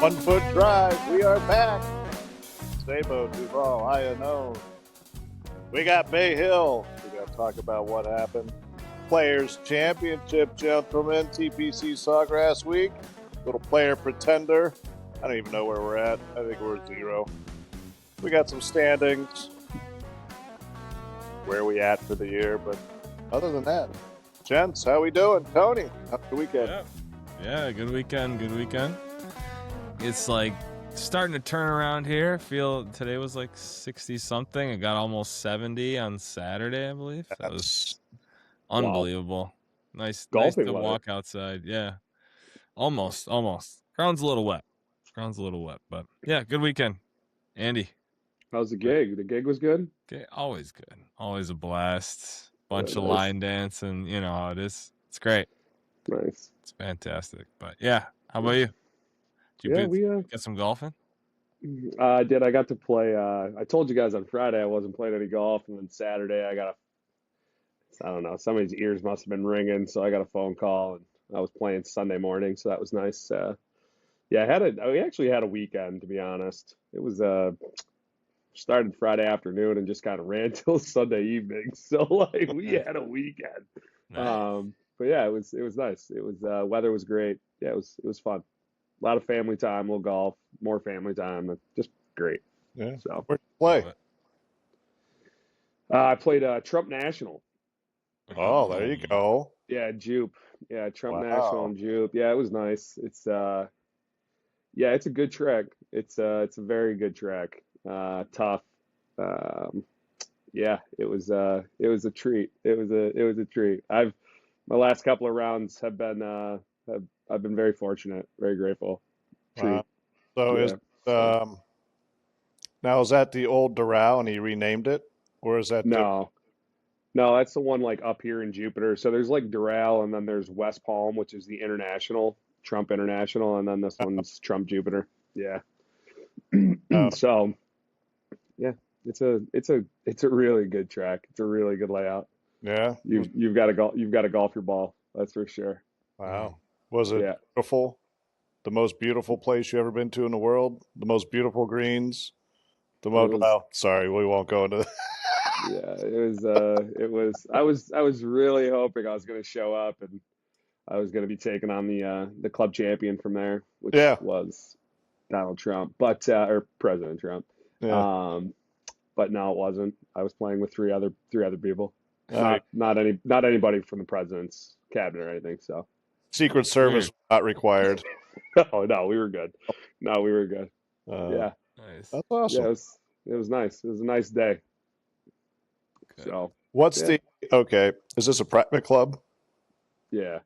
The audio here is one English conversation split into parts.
1 Foot Drive. We are back. Sabo, Duval, I know. We got Bayhill. We got to talk about what happened. Players Championship, gentlemen. TPC Sawgrass Week. Little player pretender. I don't even know where we're at. I think we're at 0. We got some standings. Where are we at for the year? But other than that, gents, how we doing? Tony, how's the weekend? Yeah, good weekend. It's like starting to turn around here. Feel today was like 60 something. It got almost 70 on Saturday, I believe. That was unbelievable. Nice to walk outside. Yeah, almost. Ground's a little wet, but yeah, good weekend. Andy, how's the gig? The gig was good. Okay, always good. Always a blast. Bunch of line dancing. You know how it is. It's great. Nice. It's fantastic. But yeah, how about you? Did you get some golfing? I did. I got to play. I told you guys on Friday I wasn't playing any golf, and then Saturday I don't know, somebody's ears must have been ringing, so I got a phone call, and I was playing Sunday morning, so that was nice. Yeah, we actually had a weekend, to be honest. It was started Friday afternoon and just kind of ran till Sunday evening. So like we had a weekend. Nice. But yeah, it was nice. It was weather was great. Yeah, it was fun. A lot of family time, little golf, more family time. Just great. Yeah. So where'd you play? I played Trump National. Oh, there you go. Yeah, Jupe. Yeah, Trump National and Jupe. Yeah, it was nice. It's it's a good track. It's a very good track. Tough. Yeah, it was a treat. It was a treat. My last couple of rounds have been I've been very fortunate, very grateful. Treat. Wow. So now is that the old Doral and he renamed it, or is that No, that's the one like up here in Jupiter. So there's like Doral, and then there's West Palm, which is the International, Trump International, and then this one's Trump Jupiter. Yeah. So yeah, it's a really good track. It's a really good layout. Yeah. You've got to golf your ball. That's for sure. Wow. Was it beautiful? The most beautiful place you ever been to in the world? The most beautiful greens? Sorry, we won't go into that. Yeah, it was I was really hoping I was going to show up and I was going to be taking on the club champion from there, which was Donald Trump, or President Trump. Yeah. But no, it wasn't. I was playing with three other people. Not anybody from the president's cabinet or anything. So Secret Service not required. Oh no, we were good. No, we were good. Yeah. Nice. That's awesome. Yeah, it was nice. It was a nice day. Okay. So is this a private club? Yeah.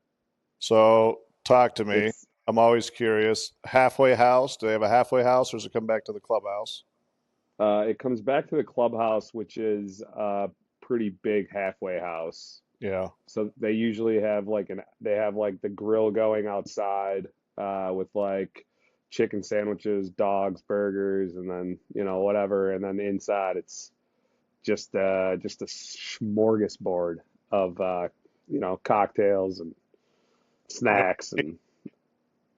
So talk to me. I'm always curious. Halfway house? Do they have a halfway house, or does it come back to the clubhouse? It comes back to the clubhouse, which is a pretty big halfway house. Yeah. So they usually have the grill going outside with like chicken sandwiches, dogs, burgers, and then whatever, and then inside it's just a smorgasbord of cocktails and snacks and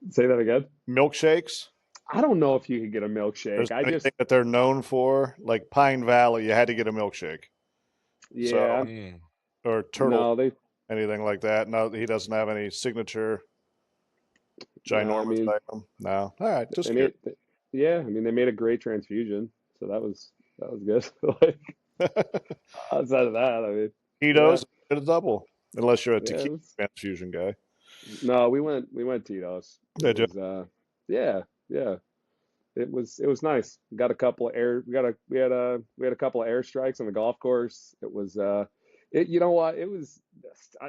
say that again. Milkshakes. I don't know if you could get a milkshake. Anything that they're known for, like Pine Valley, you had to get a milkshake. Yeah. Or Turtle. No, anything like that. No, he doesn't have any signature ginormous item. No. All right. Just good. Yeah, I mean they made a great transfusion, so that was good. Like outside of that, I mean Tito's get a double. Unless you're a tequila transfusion guy. No, we went Tito's. Did you? Yeah. It was nice. Got a couple of we had a couple of airstrikes on the golf course. It was you know what? It was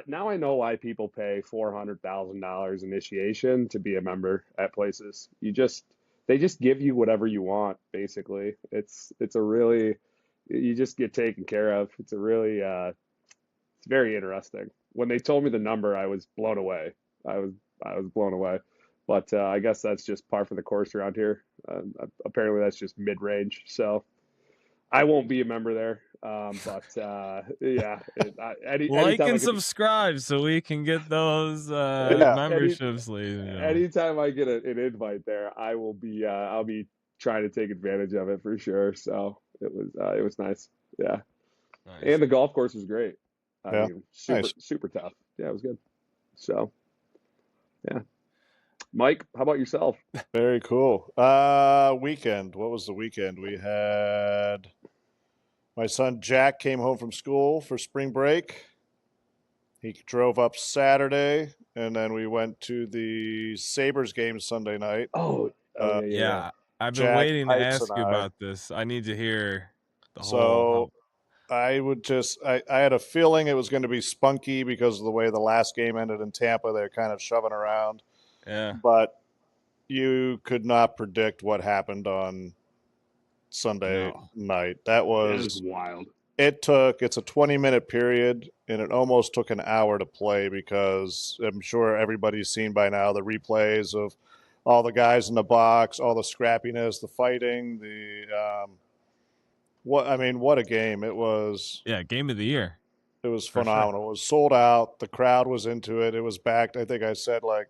now I know why people pay $400,000 initiation to be a member at places. They just give you whatever you want, basically. It's a really you just get taken care of. It's a really it's very interesting. When they told me the number, I was blown away. I was blown away. But I guess that's just par for the course around here. Apparently, that's just mid-range. So I won't be a member there. Yeah, Like anytime I and get subscribe so we can get those Yeah. memberships, ladies and gentlemen. anytime I get an invite there, I'll be trying to take advantage of it for sure. So it was nice. Yeah, Nice. and the golf course was great. I Yeah. mean, Nice. super tough. Yeah, it was good. So yeah, Mike, how about yourself? Very cool. Weekend. What was the weekend? We had my son Jack came home from school for spring break. He drove up Saturday, and then we went to the Sabres game Sunday night. Oh, yeah. Yeah, I've been Jack waiting to Pipes and ask you I. about this. I need to hear the whole So I had a feeling it was going to be spunky because of the way the last game ended in Tampa. They're kind of shoving around, yeah. but you could not predict what happened on Sunday No. night. That That is was wild. it's a 20-minute period, and it almost took an hour to play because I'm sure everybody's seen by now the replays of all the guys in the box, all the scrappiness, the fighting, what a game it was. Yeah, game of the year. It was For sure. phenomenal. It was sold out. The crowd was into it. It was back. I think I said like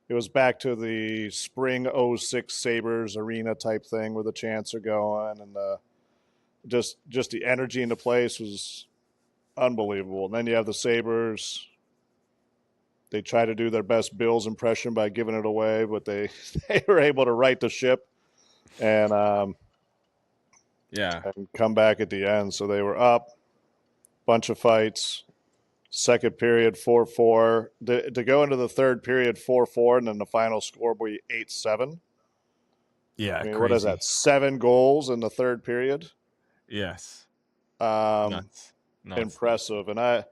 it was back to the spring '06 Sabres arena type thing where the chants are going, and just the energy in the place was unbelievable. And then you have the Sabres. They try to do their best Bills impression by giving it away, but they they were able to right the ship and Yeah. and come back at the end. So they were up, bunch of fights. Second period 4-4. To go into the third period 4-4, and then the final score be 8-7. Yeah, I mean, crazy. what is that? 7 goals in the third period. Yes. Nuts. Nuts. Impressive. And I've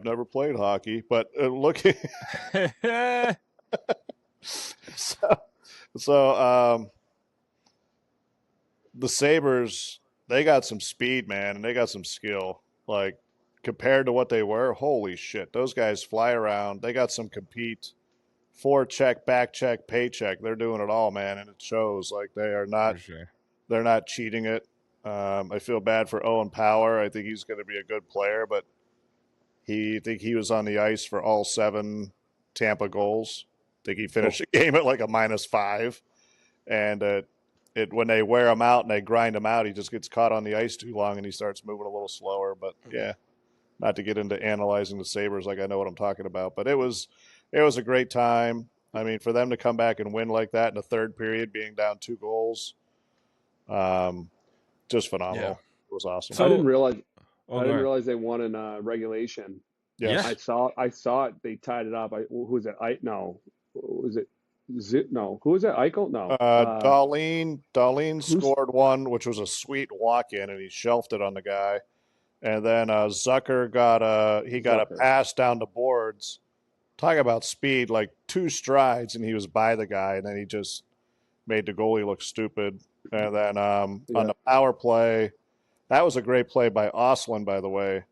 never played hockey, but looking so the Sabres, they got some speed, man, and they got some skill. Like compared to what they were, holy shit, those guys fly around. They got some compete, forecheck, back check, paycheck. They're doing it all, man, and it shows. Like they are not, For sure. they're not cheating it. I feel bad for Owen Power. I think he's going to be a good player, but I think he was on the ice for all 7 Tampa goals. I think he finished the game at like a -5, and when they wear him out and they grind him out, he just gets caught on the ice too long and he starts moving a little slower. But yeah, not to get into analyzing the Sabres like I know what I'm talking about, but it was a great time. I mean, for them to come back and win like that in the third period, being down 2 goals, just phenomenal. Yeah. It was awesome. I didn't realize Oh, I go didn't ahead. realize they won in regulation. Yes. Yeah. I saw it. They tied it up. Who was it? No. Was it Zip? No. Who was it? Eichel? No. Darlene Who's scored one, which was a sweet walk-in, and he shelved it on the guy. And then Zucker got a Zucker? pass down the boards. Talk about speed, like 2 strides, and he was by the guy, and then he just made the goalie look stupid. And then on the power play, that was a great play by Oslin, by the way.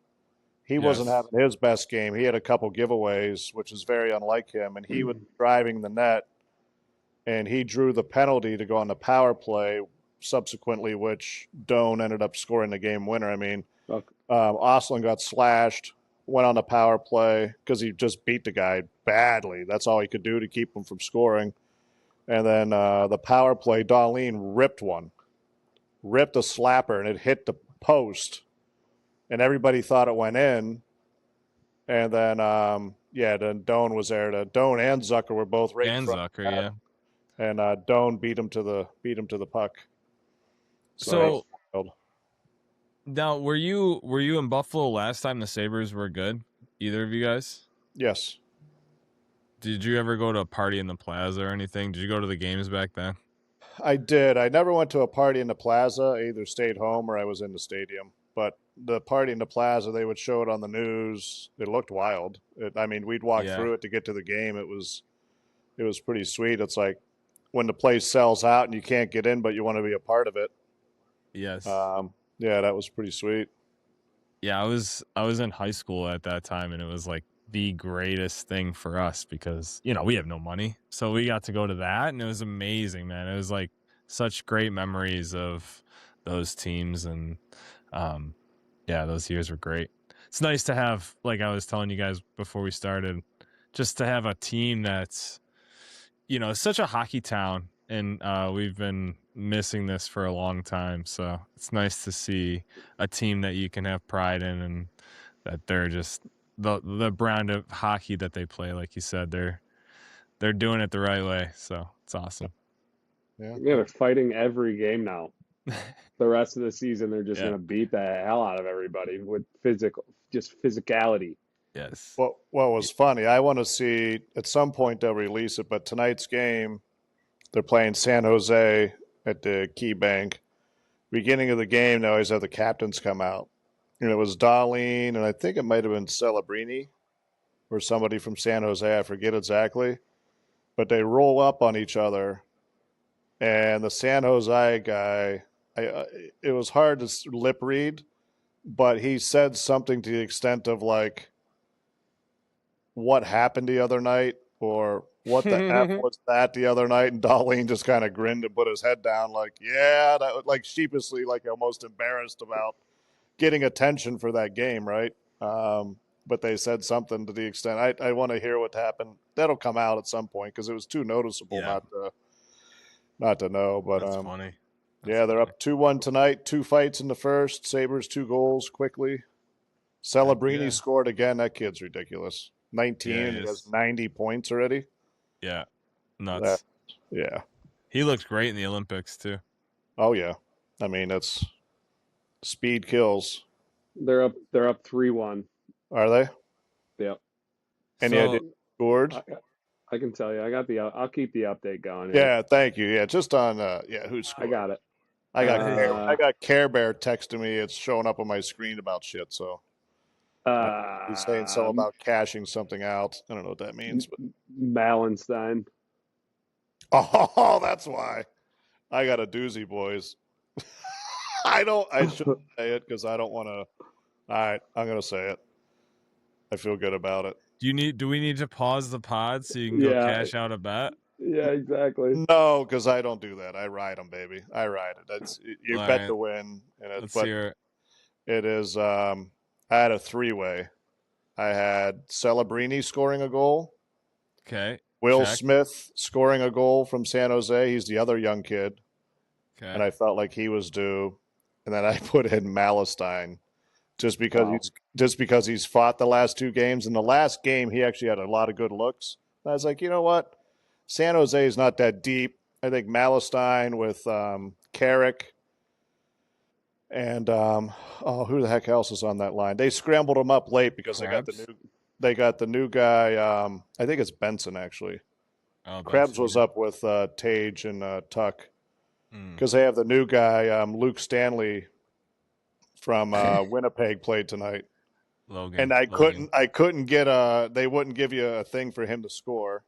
He wasn't Yes. having his best game. He had a couple giveaways, which is very unlike him, and he was driving the net, and he drew the penalty to go on the power play subsequently, which Doan ended up scoring the game winner. I mean, Oslin got slashed, went on the power play because he just beat the guy badly. That's all he could do to keep him from scoring. And then the power play, Darlene ripped a slapper, and it hit the post, and everybody thought it went in. And then, then Doan was there. Doan and Zucker were both right in front of Zucker, yeah. and Doan beat him to the puck. So now, were you in Buffalo last time the Sabres were good? Either of you guys? Yes. Did you ever go to a party in the plaza or anything? Did you go to the games back then? I did. I never went to a party in the plaza. I either stayed home or I was in the stadium. But the party in the plaza, they would show it on the news. It looked wild. We'd walk through it to get to the game. It was pretty sweet. It's like when the place sells out and you can't get in, but you want to be a part of it. Yes. Yeah, that was pretty sweet. Yeah, I was in high school at that time, and it was like the greatest thing for us because, we have no money. So we got to go to that, and it was amazing, man. It was like such great memories of those teams, and those years were great. It's nice to have, like I was telling you guys before we started, just to have a team that's, such a hockey town, and we've been missing this for a long time. So it's nice to see a team that you can have pride in, and that they're just the brand of hockey that they play. Like you said, they're doing it the right way. So it's awesome. Yeah, they're fighting every game now. The rest of the season, they're just Yeah. going to beat the hell out of everybody with physicality. Yes. What was funny, I want to see, at some point they'll release it, but tonight's game, they're playing San Jose at the Key Bank. Beginning of the game, they always have the captains come out. And it was Darlene, and I think it might have been Celebrini or somebody from San Jose. I forget exactly. But they roll up on each other. And the San Jose guy, it was hard to lip read, but he said something to the extent of like, what happened the other night, or what the F was that the other night? And Darlene just kind of grinned and put his head down like, yeah, that was like sheepishly, like almost embarrassed about getting attention for that game, right? But they said something to the extent, I want to hear what happened. That'll come out at some point because it was too noticeable not to know. But that's funny. They're funny. up 2-1 tonight. 2 fights in the first. Sabres 2 goals quickly. Celebrini scored again. That kid's ridiculous. 19 and he has 90 points already. Yeah. Nuts. Yeah. He looked great in the Olympics too. Oh yeah. I mean, that's speed kills. They're up 3-1. Are they? Yep. Any idea who scored? I can tell you. I'll keep the update going. Yeah, thank you. Yeah, just on who scored. I got it. I got Care Bear texting me. It's showing up on my screen about shit, so he's saying something about cashing something out. I don't know what that means, but Malenstein. Oh, that's why. I got a doozy, boys. I shouldn't say it because I don't want to. All right, I'm gonna say it. I feel good about it. Do we need to pause the pod so you can go cash out a bet? Yeah, exactly. No, because I don't do that. I ride them, baby. I ride it. You bet to win. And let's hear it. It is. I had a 3-way. I had Celebrini scoring a goal. Okay. Will Smith scoring a goal from San Jose. He's the other young kid. Okay. And I felt like he was due. And then I put in Malestein just because he's fought the last 2 games. In the last game, he actually had a lot of good looks. And I was like, you know what? San Jose is not that deep. I think Malestein with Carrick and who the heck else is on that line? They scrambled him up late because they got the new guy. I think it's Benson actually. Krebs was up with Tage and Tuck because they have the new guy Luke Stanley from Winnipeg played tonight. Logan. And I couldn't get they wouldn't give you a thing for him to score.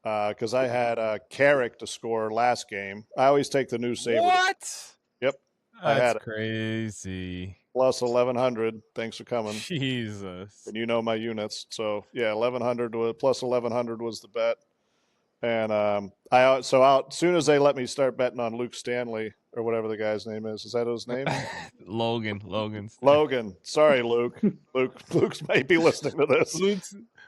Because I had Carrick to score last game. I always take the new Sabre. What? Yep. That's crazy. Plus 1,100. Thanks for coming. Jesus. And you know my units. So, yeah, 1,100 plus 1,100 was the bet. And as soon as they let me start betting on Luke Stanley or whatever the guy's name is that his name? Logan. Sorry, Luke. Luke's might be listening to this.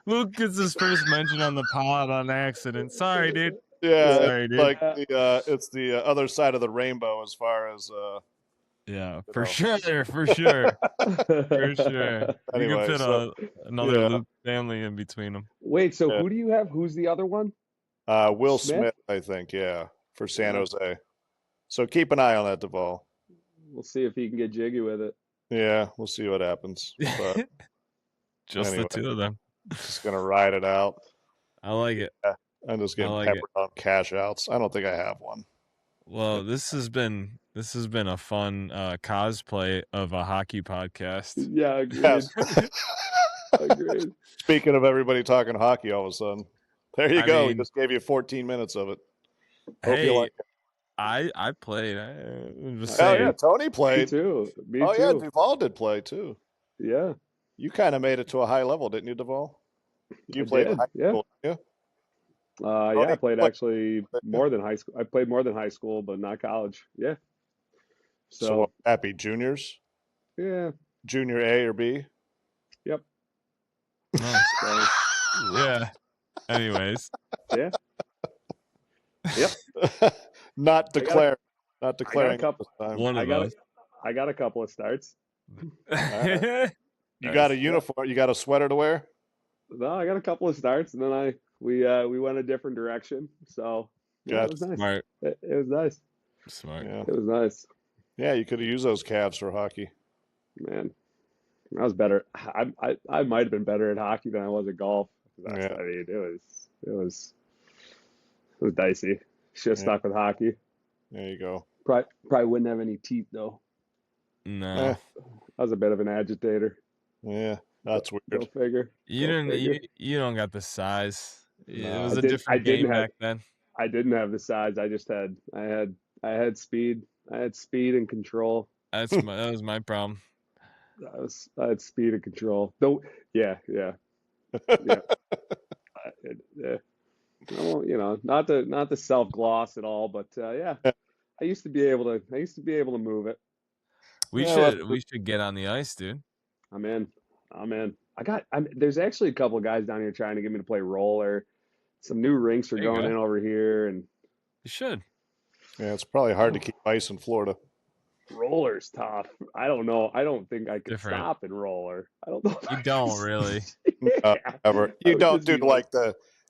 Luke gets his first mention on the pod on accident. Sorry, dude. Yeah, sorry, dude. Like it's the other side of the rainbow as far as for sure. For sure. Anyway, you can fit another Luke family in between them. Wait, so who do you have? Who's the other one? Will Smith, I think, for San Jose. So keep an eye on that, Duvall. We'll see if he can get jiggy with it. Yeah, we'll see what happens. But just anyway, the 2 of them. Just gonna ride it out. I like it. I'm just getting peppered on cash outs. I don't think I have one. Well, this has been a fun cosplay of a hockey podcast. Yeah, agreed. Yes. Agreed. Speaking of everybody talking hockey, all of a sudden, there you go. He just gave you 14 minutes of it. Hope you like it. I played. Tony played. Me too. Yeah, Duvall did play too. Yeah. You kind of made it to a high level, didn't you, Duvall? You played high school, yeah? I played actually more than high school. I played more than high school, but not college. Yeah. So what So would that be, juniors? yeah, Junior A or B? yep. Nice. So, Yeah. Anyways. yeah, yep. Not I got a, declaring at couple. this time. One of those. I got a couple of starts. All right. You got Nice. a uniform? You got a sweater to wear? No, I got a couple of starts, and then we went a different direction. So yeah, it Got was nice. Smart. It was nice. Smart. yeah. It was nice, Yeah, you could have used those calves for hockey. man. I was better. I might have been better at hockey than I was at golf. Yeah. I mean, it was dicey. Should have Yeah. stuck with hockey. There you go. Probably wouldn't have any teeth though. No. I was a bit of an agitator. Yeah, that's Go weird. figure. You Go didn't figure. you don't got the size. It No. was I a did. I different didn't game have. back then. I didn't have the size. I just had. I had speed. I had speed and control. That was my problem. I had speed and control. Though. Yeah. Yeah. Yeah. Yeah. Well, not to self gloss at all, but yeah, I used to be able to move it. We Yeah, should get on the ice, dude. I'm in. There's actually a couple of guys down here trying to get me to play roller. Some new rinks are There you going go. in over here, and You should. yeah, it's probably hard to keep ice in Florida. roller's tough. I don't know. I don't think I could Different. stop in roller. I don't know. You don't really. Yeah. Ever. I You would don't just do be like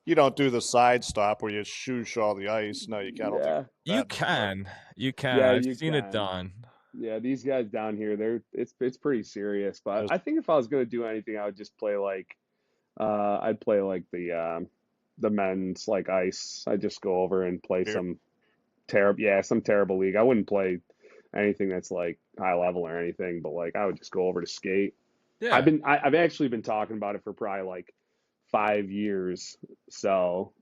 you don't do the side stop where you shoosh all the ice. No, you can't. I don't think yeah, You that- can. You can. Yeah, I've you seen it can. done. yeah. These guys down here, it's pretty serious. But Yes. I think if I was gonna do anything, I would just play like, I'd play like the men's like ice. I'd just go over and play Here. some terrible league. I wouldn't play anything that's like high level or anything, but like I would just go over to skate. Yeah. I've actually been talking about it for probably like 5 years. So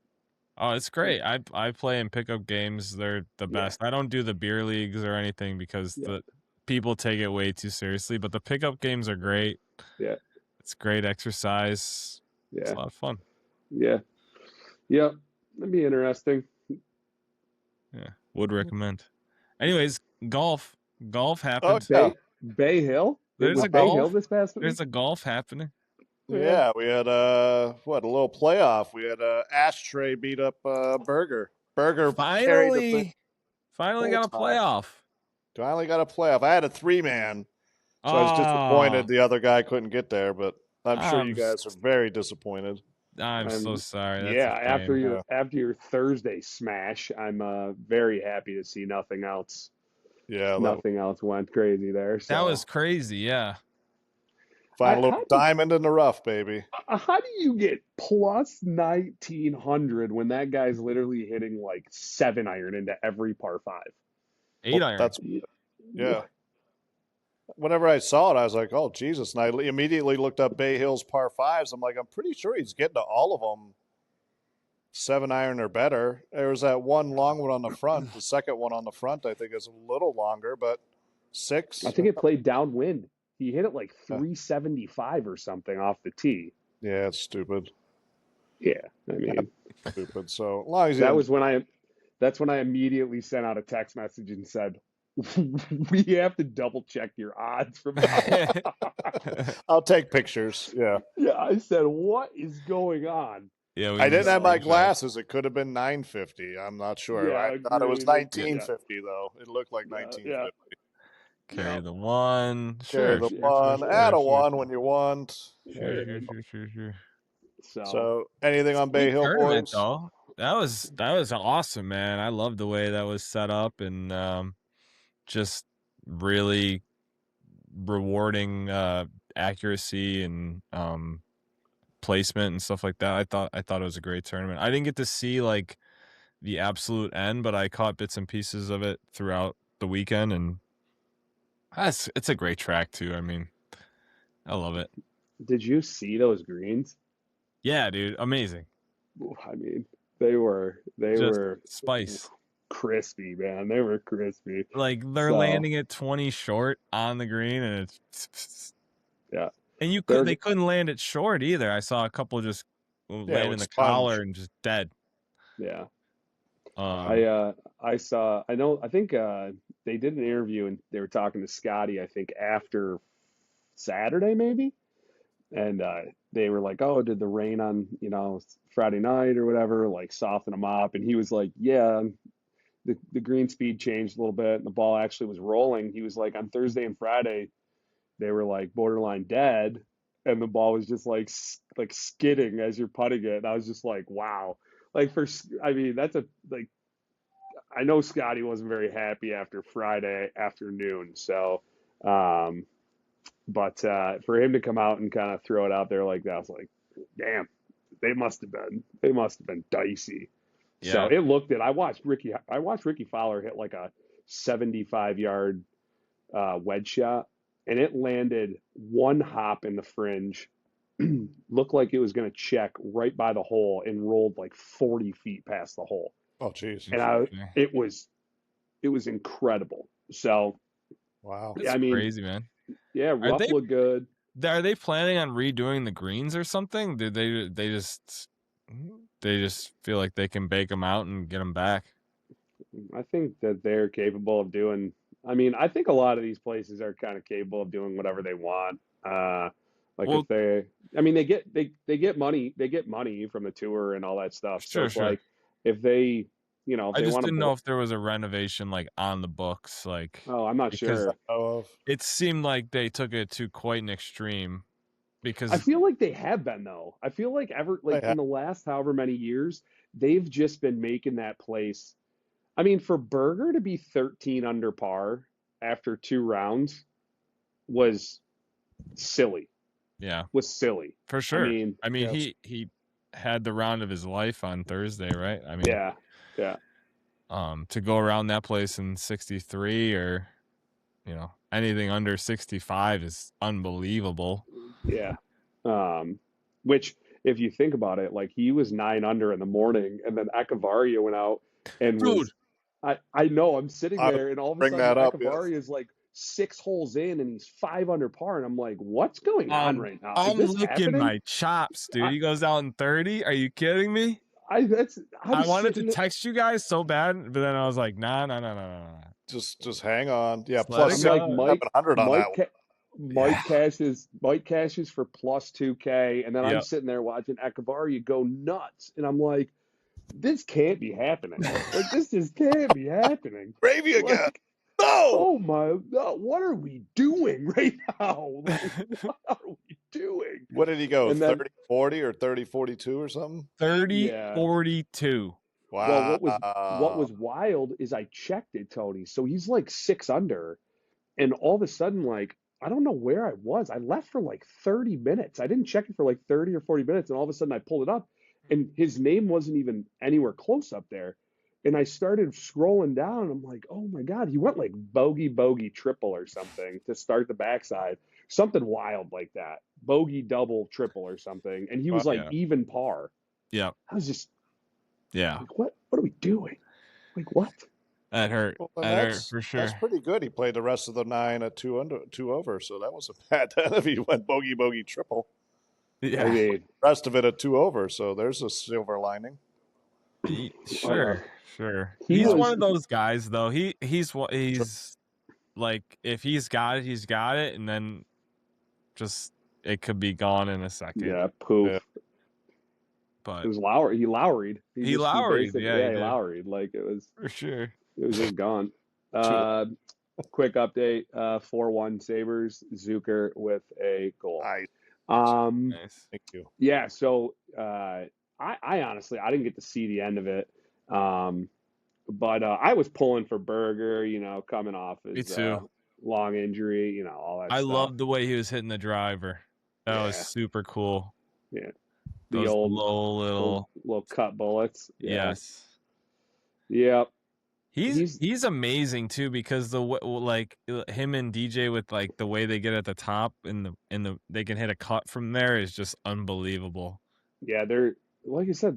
Oh, it's great. I play in pickup games. They're the Yeah. best. I don't do the beer leagues or anything because Yeah. the people take it way too seriously, but the pickup games are great. Yeah. It's great exercise. It's a yeah, lot of fun. yeah, yeah, that'd be interesting. Yeah. Would recommend. Anyways, golf happened. Oh, yeah. Bayhill. There's Was a golf. Bayhill this past week. There's a golf happening. Yeah, we had a little playoff. We had Ashtray beat up Burger. Burger carried the thing. Finally got a Full playoff. Finally got a playoff. I had a 3-man, so I was disappointed the other guy couldn't get there. But I'm sure you guys are very disappointed. I'm so sorry. That's Yeah, a shame. after your Thursday smash, I'm very happy to see nothing else. Yeah, Nothing else went crazy there. So. That was crazy. Yeah. find a little diamond in the rough, baby. How do you get plus 1900 when that guy's literally hitting like 7-iron into every par 5? 8-iron. That's yeah. Whenever I saw it, I was like, "Oh Jesus!" And I immediately looked up Bayhill's par 5s. I'm like, I'm pretty sure he's getting to all of them 7-iron or better. There was that one long one on the front. The second one on the front, I think, is a little longer, but 6. I think it played downwind. He hit it like 375 or something off the tee. Yeah, it's stupid. Yeah, I mean, Stupid. So as long as that's when I immediately sent out a text message and said, "We have to double check your odds from now on." I'll take pictures. Yeah. Yeah, I said, "What is going on?" Yeah, I didn't have my glasses. It could have been 950. I'm not sure. Yeah, I thought it was agreed. 1950 though. It looked like 1950. Carry the one. Carry Sure. the one. Add a one when you want. Sure. So anything on Big Bayhill tournament, boys? though. That was awesome, man. I love the way that was set up and just really rewarding accuracy and placement and stuff like that. I thought it was a great tournament. I didn't get to see like the absolute end, but I caught bits and pieces of it throughout the weekend, and it's a great track too. I mean, I love it. did you see those greens? Yeah, dude, amazing. I mean, they were Spice. crispy, man. They were crispy. Like they're landing it 20 short on the green, and it's Yeah. And they couldn't land it short either. I saw a couple just land in the sponge. collar and just dead. Yeah. Um, I think they did an interview and they were talking to Scotty, I think after Saturday maybe, and they were like, "Oh, did the rain on, Friday night or whatever like soften them up?" And he was like, "Yeah, the green speed changed a little bit and the ball actually was rolling." He was like, "On Thursday and Friday, they were like borderline dead, and the ball was just like skidding as you're putting it." And I was just like, "Wow." Like I mean, that's a like I know Scotty wasn't very happy after Friday afternoon, so um, but for him to come out and kind of throw it out there like that, I was like, damn, they must have been dicey. So yeah, it looked it. I watched Ricky Fowler hit like a 75-yard wedge shot, and it landed one hop in the fringe. Looked like it was going to check right by the hole and rolled like 40 feet past the hole. Oh, geez. And it was incredible. So Wow. yeah, that's I mean, crazy, man. yeah, Are rough they looked good. are they planning on redoing the greens or something? Did they just feel like they can bake them out and get them back? I think that they're capable of doing. I mean, I think a lot of these places are kind of capable of doing whatever they want. Like Well, if I mean, they get money from the tour and all that stuff. So sure, it's sure. like if they, if I they just want to didn't know if there was a renovation like on the books, like oh, I'm not because sure. Oh, it seemed like they took it to quite an extreme. I Because feel like they have been though. I feel like they in have. the last however many years, they've just been making that place. I mean, for Berger to be 13 under par after 2 rounds was silly. yeah, Was silly. for I sure. mean, I mean, Yes. he had the round of his life on Thursday, right? I mean, yeah, yeah, to go around that place in 63 or anything under 65 is unbelievable. yeah. Which, if you think about it, like he was 9 under in the morning, and then Ekavaria went out and Dude, was. I know I'm sitting I was there, and all of a bring sudden that up. Yes. Ekavaria is like 6 holes in, and he's 5 under par, and I'm like, what's going on right now? Is I'm this licking happening? my chops, dude. I, He goes out in 30. Are you kidding me? I'm I wanted to sitting. text you guys so bad, but then I was like, nah, nah, nah, nah, nah, nah. Just hang on. Yeah. Just let Plus it I'm like go. 700 on that one. Yeah. Mike cashes for plus 2K, and then I'm Yep. sitting there watching Ekavaria go nuts, and I'm like, this can't be happening. Like this just can't be happening. Gravy again. Like, No. oh my God, what are we doing right now? Like, what are we doing? What did he go? And then 30-40 or 30-42 or something? 30, yeah, 42. well, Wow. what was wild is I checked it, Tony. So he's like 6 under, and all of a sudden, like I don't know where I was. I left for like 30 minutes. I didn't check it for like 30 or 40 minutes, and all of a sudden I pulled it up, and his name wasn't even anywhere close up there. And I started scrolling down, and I'm like, oh my God, he went like bogey, bogey, triple or something to start the backside. Something wild like that. Bogey, double, triple or something. And he was like Yeah. even par. Yeah. I was just Yeah. like, what are we doing? Like, what? That hurt. Well, and That hurt for that's sure. pretty good. He played the rest of the 9 at 2 over, so that wasn't bad then if he went bogey bogey triple. I Yeah. mean, Rest of it at 2 over, so there's a silver lining. Sure. Sure. he He's one was, of those guys though. He's like if he's got it, he's got it, and then just it could be gone in a second. yeah, poof. Yeah. But It was Lowry. He Lowried. he He Lowry'd, basically, yeah, yeah, he he did. Lowried. Like For sure. it was just gone. Two. Quick update. 4-1 Sabres. Zucker with a goal. Nice. Nice. Thank you. Yeah. So I honestly I didn't get to see the end of it. But I was pulling for Berger. Coming off Me his too. long injury. All that I stuff. loved the way he was hitting the driver. That was Yeah. super cool. Yeah. The Those old little cut bullets. Yeah. yes. Yep. He's amazing too because like him and DJ with like the way they get at the top and they can hit a cut from there is just unbelievable. Yeah, they're like I said,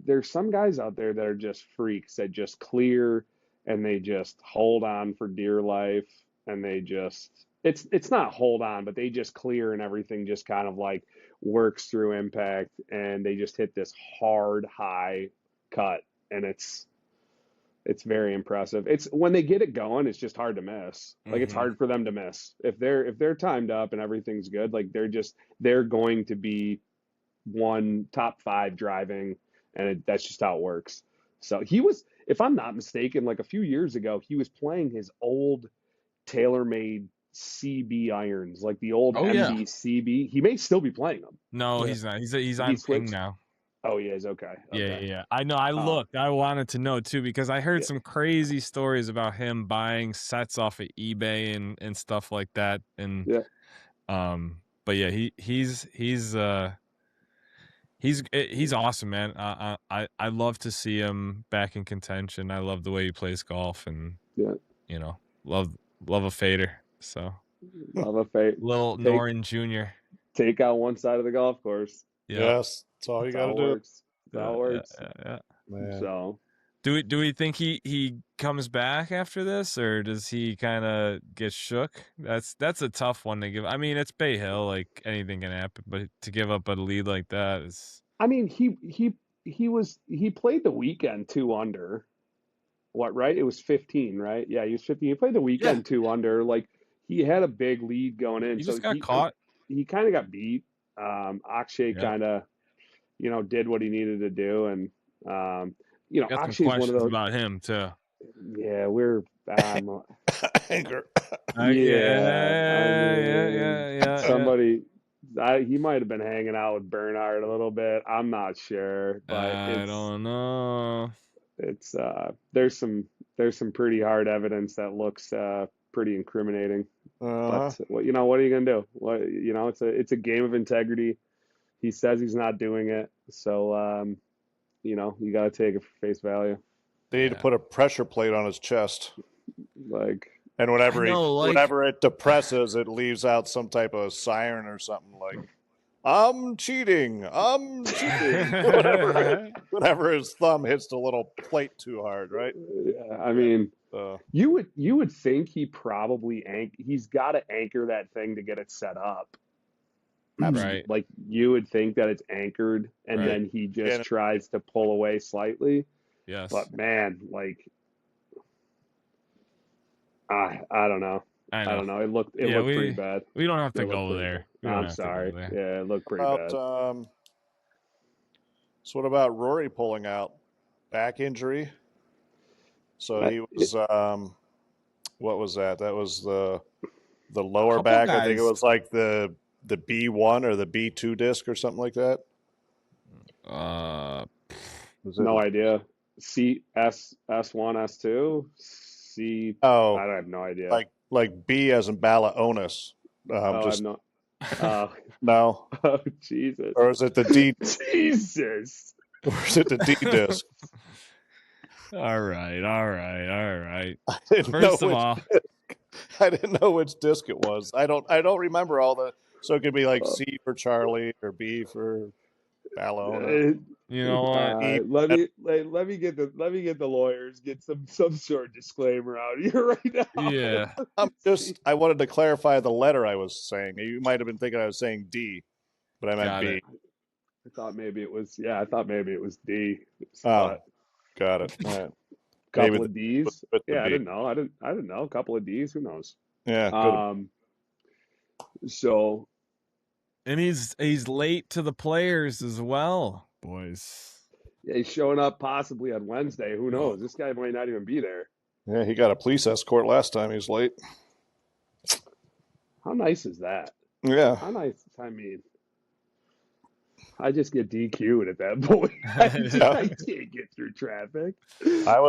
there's some guys out there that are just freaks that just clear and they just hold on for dear life and they just it's not hold on, but they just clear and everything just kind of like works through impact and they just hit this hard high cut and it's It's very impressive. It's when they get it going, it's just hard to miss. Like it's Hmm. hard for them to miss. If they're timed up and everything's good, like they're going to be one top five driving, and that's just how it works. So he was, if I'm not mistaken, like a few years ago, he was playing his old TaylorMade CB irons, like the old Oh yeah. MB CB. He may still be playing them. No, Yeah. he's not. He's He on Ping switched. now. Oh, he is. Okay. Yeah, Okay. yeah, yeah. I know. I Um, looked. I wanted to know too because I heard yeah, some crazy stories about him buying sets off of eBay and stuff like that. And yeah. but yeah, he's awesome, man. I love to see him back in contention. I love the way he plays golf, and Yeah. you know, love a fader. So Love a fate. little Take Norin Jr. take out one side of the golf course. Yeah, Yes, that's all you That's got how to it do. works. That's how it works. Yeah. Man. So Do we think he comes back after this, or does he kind of get shook? That's a tough one to give. I mean, it's Bayhill, like anything can happen, but to give up a lead like that is I mean, he played the weekend 2 under. What, right? It was 15, right? Yeah, he was 15. He played the yeah. weekend 2 under. Like he had a big lead going in, He so just got caught. he kind of got beat. Akshay Yeah, kind of, did what he needed to do, and got some Akshay's one of questions those. about him too. Yeah, we're Anger. yeah. I Yeah. somebody, he might have been hanging out with Bernard a little bit. I'm not sure, but I don't know. it's there's some pretty hard evidence that looks pretty incriminating. Uh-huh. But what are you gonna do? It's a game of integrity. He says he's not doing it, so you got to take it for face value. They need to put a pressure plate on his chest, Like, and I know, like whenever it depresses, it leaves out some type of siren or something like "I'm cheating, I'm cheating." Whenever his thumb hits the little plate too hard, right? yeah, I mean, Uh, you would think he's got to anchor that thing to get it set up. right, Like you would think that it's anchored, and right. then he just And- tries to pull away slightly. Yes, But man, like, I don't know. I I know. don't know. It looked Yeah, pretty bad. We don't have to It looked go pretty there. bad. We don't I'm have to go sorry. there. Yeah, it looked pretty about bad. so what about Rory pulling out? Back injury. So he was what was that? That was the lower Couple back. I think it guys- was like the B1 or the B2 disc or something like that. Was it? No idea. S1, S2, C. Oh, I have no idea. like B as in Bala onus. I Just have no. no. Oh Jesus! Or is it the D? Jesus! Or is it the D disc? All right. I didn't know First of which all, I didn't know which disc it was. I don't remember all the. So it could be like C for Charlie or B for Ballona. you know what? Let me get the lawyers get some sort of disclaimer out here right now. Yeah. I wanted to clarify the letter I was saying. You might have been thinking I was saying D, but I meant Got B. it. I thought maybe it was D. Oh, got it. All right. Couple Maybe of D's. with the Yeah, I B. didn't know. I didn't know. A couple of D's. Who knows? Yeah. Good. So And he's late to the players as well, boys. yeah, he's showing up possibly on Wednesday. Who knows? This guy might not even be there. Yeah, he got a police escort last time he was late. How nice is that? Yeah. How nice? I mean, I just get DQ'd at that point. I can't get through traffic. I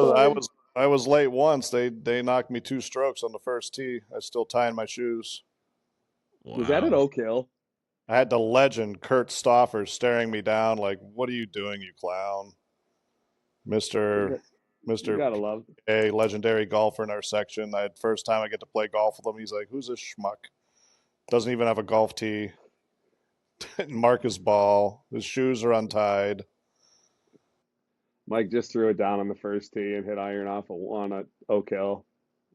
was late once. They knocked me 2 strokes on the first tee. I still tying my shoes. Was that at Oak Hill? I had the legend Kurt Stoffer staring me down like, "What are you doing, you clown?" Mr. You gotta love. A legendary golfer in our section. First time I get to play golf with him. He's like, "Who's this schmuck? Doesn't even have a golf tee. Didn't mark his ball. His shoes are untied." Mike just threw it down on the first tee and hit iron off a 1 at Oak Hill.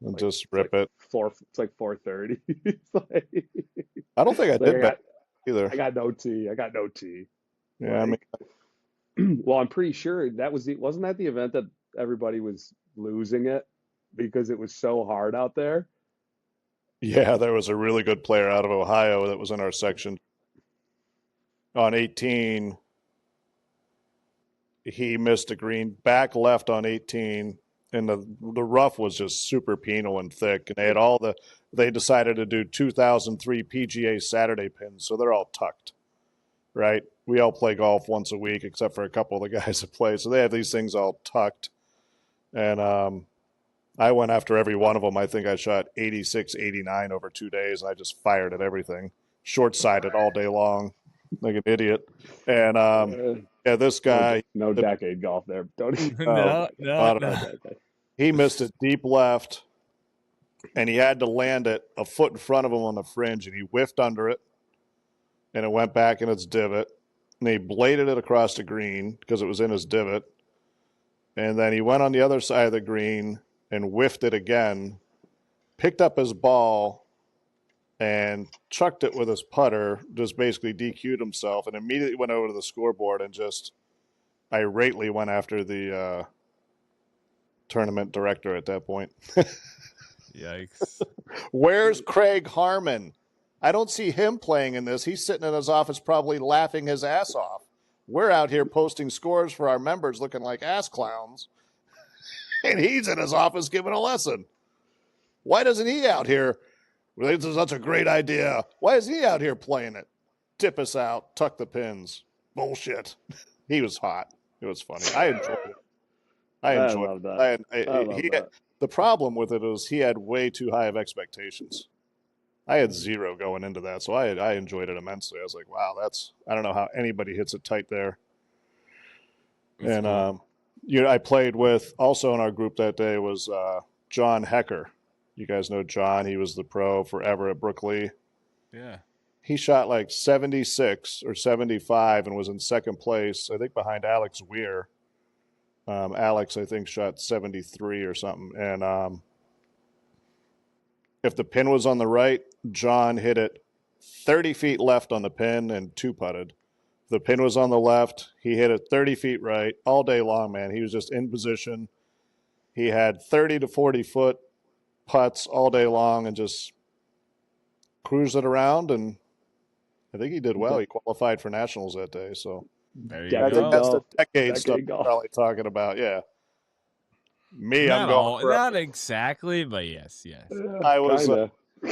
And just rip it. It's like 430. It's like, I don't think I did that either. I got no tee. Yeah, I mean, Well, I'm pretty sure wasn't that the event that everybody was losing it because it was so hard out there. Yeah, there was a really good player out of Ohio that was in our section on 18. He missed a green back left on 18, and the rough was just super penal and thick. And they decided to do 2003 PGA Saturday pins, so they're all tucked, right? We all play golf once a week, except for a couple of the guys that play, so they have these things all tucked. And I went after every one of them. I think I shot 86, 89 over 2 days, and I just fired at everything, short-sighted all day long, like an idiot. And yeah, this guy. No decade golf there, Tony. No. He missed it deep left, and he had to land it a foot in front of him on the fringe, and he whiffed under it, and it went back in its divot. And he bladed it across the green because it was in his divot. And then he went on the other side of the green and whiffed it again, picked up his ball, and chucked it with his putter, just basically DQ'd himself, and immediately went over to the scoreboard and just irately went after the tournament director at that point. Yikes. Where's Craig Harmon? I don't see him playing in this. He's sitting in his office probably laughing his ass off. We're out here posting scores for our members looking like ass clowns, and he's in his office giving a lesson. Why doesn't he out here? Well, this is such a great idea. Why is he out here playing it? Tip us out, tuck the pins. Bullshit. He was hot. It was funny. I enjoyed it. I enjoyed that. The problem with it is he had way too high of expectations. I had zero going into that, so I enjoyed it immensely. I was like, wow, I don't know how anybody hits it tight there. That's and cool. I played with, also in our group that day was John Hecker. You guys know John. He was the pro forever at Brooklyn. Yeah. He shot like 76 or 75 and was in second place, I think, behind Alex Weir. Alex, I think, shot 73 or something. And if the pin was on the right, John hit it 30 feet left on the pin and two putted. If the pin was on the left, he hit it 30 feet right all day long, man. He was just in position. He had 30 to 40 foot putts all day long and just cruised it around, and I think he did well. He qualified for nationals that day, so There you I go. think that's the decade stuff golf. we're probably talking about. Yeah, Not I'm going for not exactly, but yes. I was.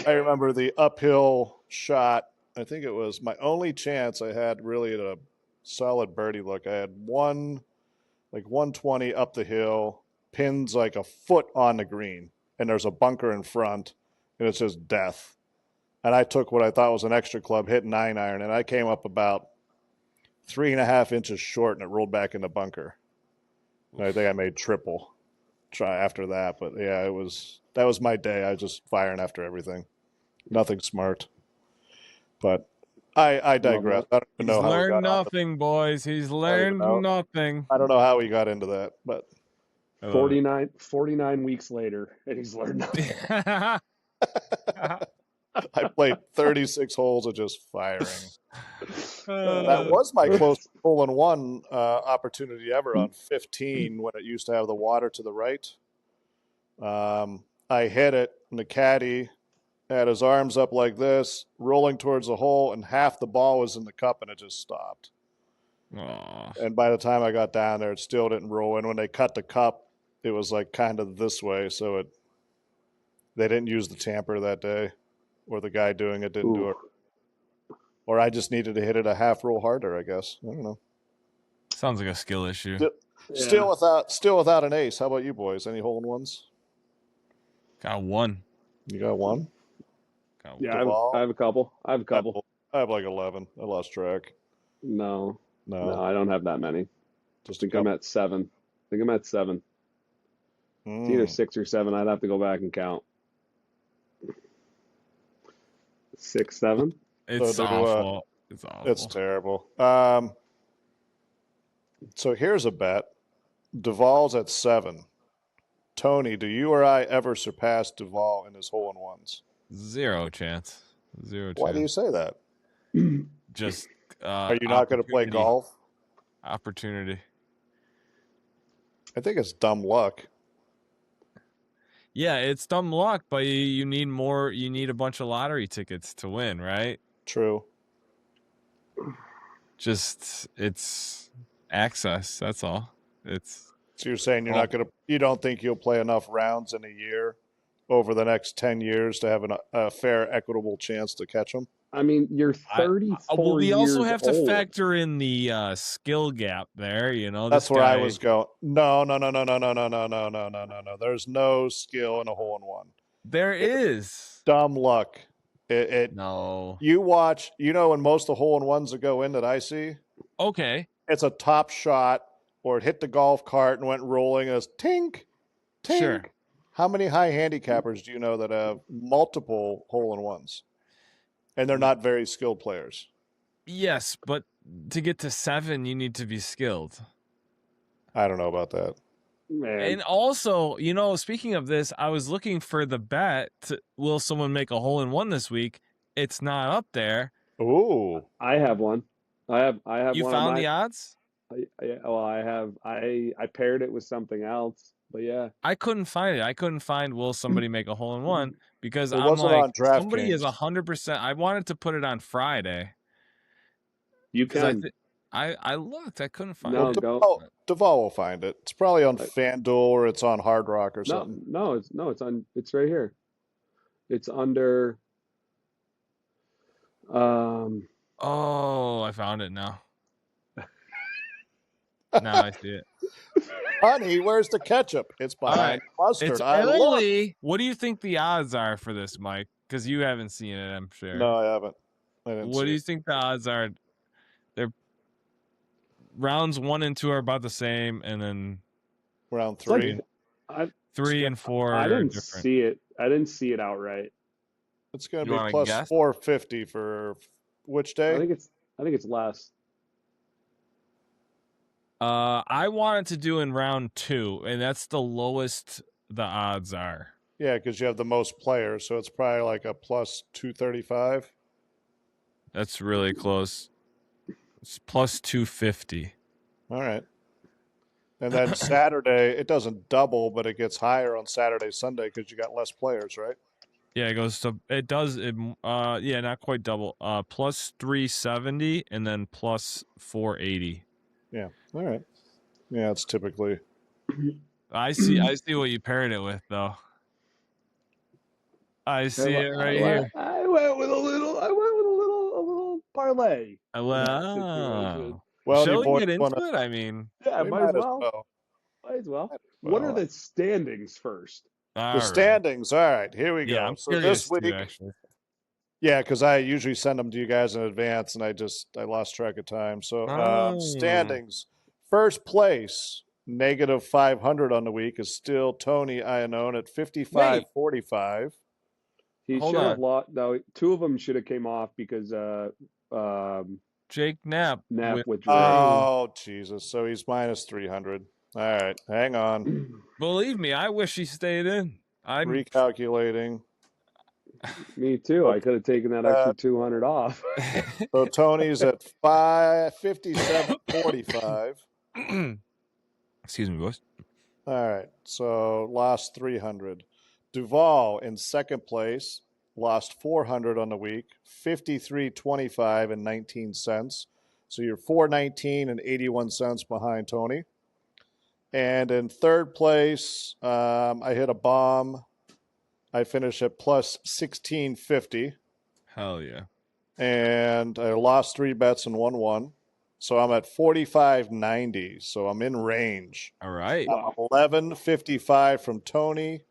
I remember the uphill shot. I think it was my only chance I had really at a solid birdie look. I had 120 up the hill, pins like a foot on the green, and there's a bunker in front, and it's just death. And I took what I thought was an extra club, hit 9-iron, and I came up about 3.5 inches short, and it rolled back in the bunker. And I think I made triple try after that, but yeah, that was my day. I was just firing after everything. Nothing smart. But I digress. I don't even know He's how we learned got nothing, boys. He's learned nothing. I don't know how we got into that, but 49 weeks later, and he's learned nothing. I played 36 holes of just firing. That was my close hole-in-one opportunity ever on 15 when it used to have the water to the right. I hit it, and the caddy had his arms up like this, rolling towards the hole, and half the ball was in the cup, and it just stopped. Aww. And by the time I got down there, it still didn't roll. And when they cut the cup, it was like kind of this way, so they didn't use the tamper that day, or the guy doing it didn't do it. Or I just needed to hit it a half roll harder, I guess. I don't know. Sounds like a skill issue. Still without an ace. How about you boys? Any hole-in-ones? Got one. You got one? Yeah, I have a couple. I have like 11. I lost track. No, I don't have that many. Just I'm at 7. I think I'm at 7. It's either 6 or 7. I'd have to go back and count. 6, 7. It's awful. It's awful. It's terrible. So here's a bet. Duvall's at 7. Tony, do you or I ever surpass Duvall in his hole-in-ones? Zero chance. Why do you say that? Just are you not going to play golf? Opportunity. I think it's dumb luck. Yeah, it's dumb luck, but you need more. You need a bunch of lottery tickets to win, right? True. Just it's access. That's all. It's So you're saying Oh. you don't think you'll play enough rounds in a year over the next 10 years to have a fair, equitable chance to catch them? I mean, you're 34 well, we also years have to old. factor in the skill gap there. You know, That's this where I guy- was going. No. There's no skill in a hole in one. There is. Dumb luck. No. You watch, when most of the hole in ones that go in that I see, Okay. it's a top shot or it hit the golf cart and went rolling as tink, tink. Sure. How many high handicappers do you know that have multiple hole in ones? And they're not very skilled players. Yes, but to get to 7, you need to be skilled. I don't know about that. Man, And also, speaking of this, I was looking for the bet. Will someone make a hole in one this week? It's not up there. Ooh. I have one. I have You one found on the odds? I paired it with something else, but yeah. I couldn't find it. I couldn't find will somebody make a hole in one because It I'm wasn't like on DraftKings. somebody is 100%. I wanted to put it on Friday You because can. I looked. I couldn't find No, it. go. Duval will find it. It's probably on FanDuel or it's on Hard Rock or something. It's right here. It's under Oh, I found it now. Now I see it. Honey, where's the ketchup? It's behind mustard. It's I look. early. What do you think the odds are for this, Mike? Because you haven't seen it, I'm sure. No, I haven't. What do you think the odds are? They're rounds 1 and 2 are about the same, and then round it's like 3? 3 and 4 I are didn't different. see it. I didn't see it outright. It's going You to be wanna plus guess? 450 for which day? I think it's less. I wanted to do in round 2, and that's the lowest the odds are. Yeah, because you have the most players, so it's probably like a plus 235. That's really close. It's plus 250. All right. And then Saturday, it doesn't double, but it gets higher on Saturday, Sunday because you got less players, right? Yeah, it does not quite double. Plus 370 and then plus 480. Yeah. All right. Yeah, it's typically. I see what you paired it with though. I see it right here. I went with a little parlay. Well, Well, you shall we boys get into wanna- it? I mean, Yeah, we might as might well. Might as well. What are the standings first? The standings. All right, here we go. Yeah, I'm so curious this week, too, actually. yeah, because I usually send them to you guys in advance, and I lost track of time. So standings. First place, negative 500 on the week, is still Tony Iannone at 55.45. He Hold should have on. lost. No, 2 of them should have came off because Jake Knapp withdrew. Oh, Jesus. So he's minus 300. All right, hang on. Believe me, I wish he stayed in. I'm Recalculating. Me too. I could have taken that extra 200 off. So Tony's at 57.45. Excuse me, boys. All right, so lost 300. Duval in second place, lost 400 on the week, 53.25 and 19 cents. So you're 419 and 81 cents behind Tony. And in third place, I hit a bomb. I finished at plus 1650. Hell yeah. And I lost 3 bets and won 1. So I'm at 45.90. So I'm in range. All right. 11.55 from Tony,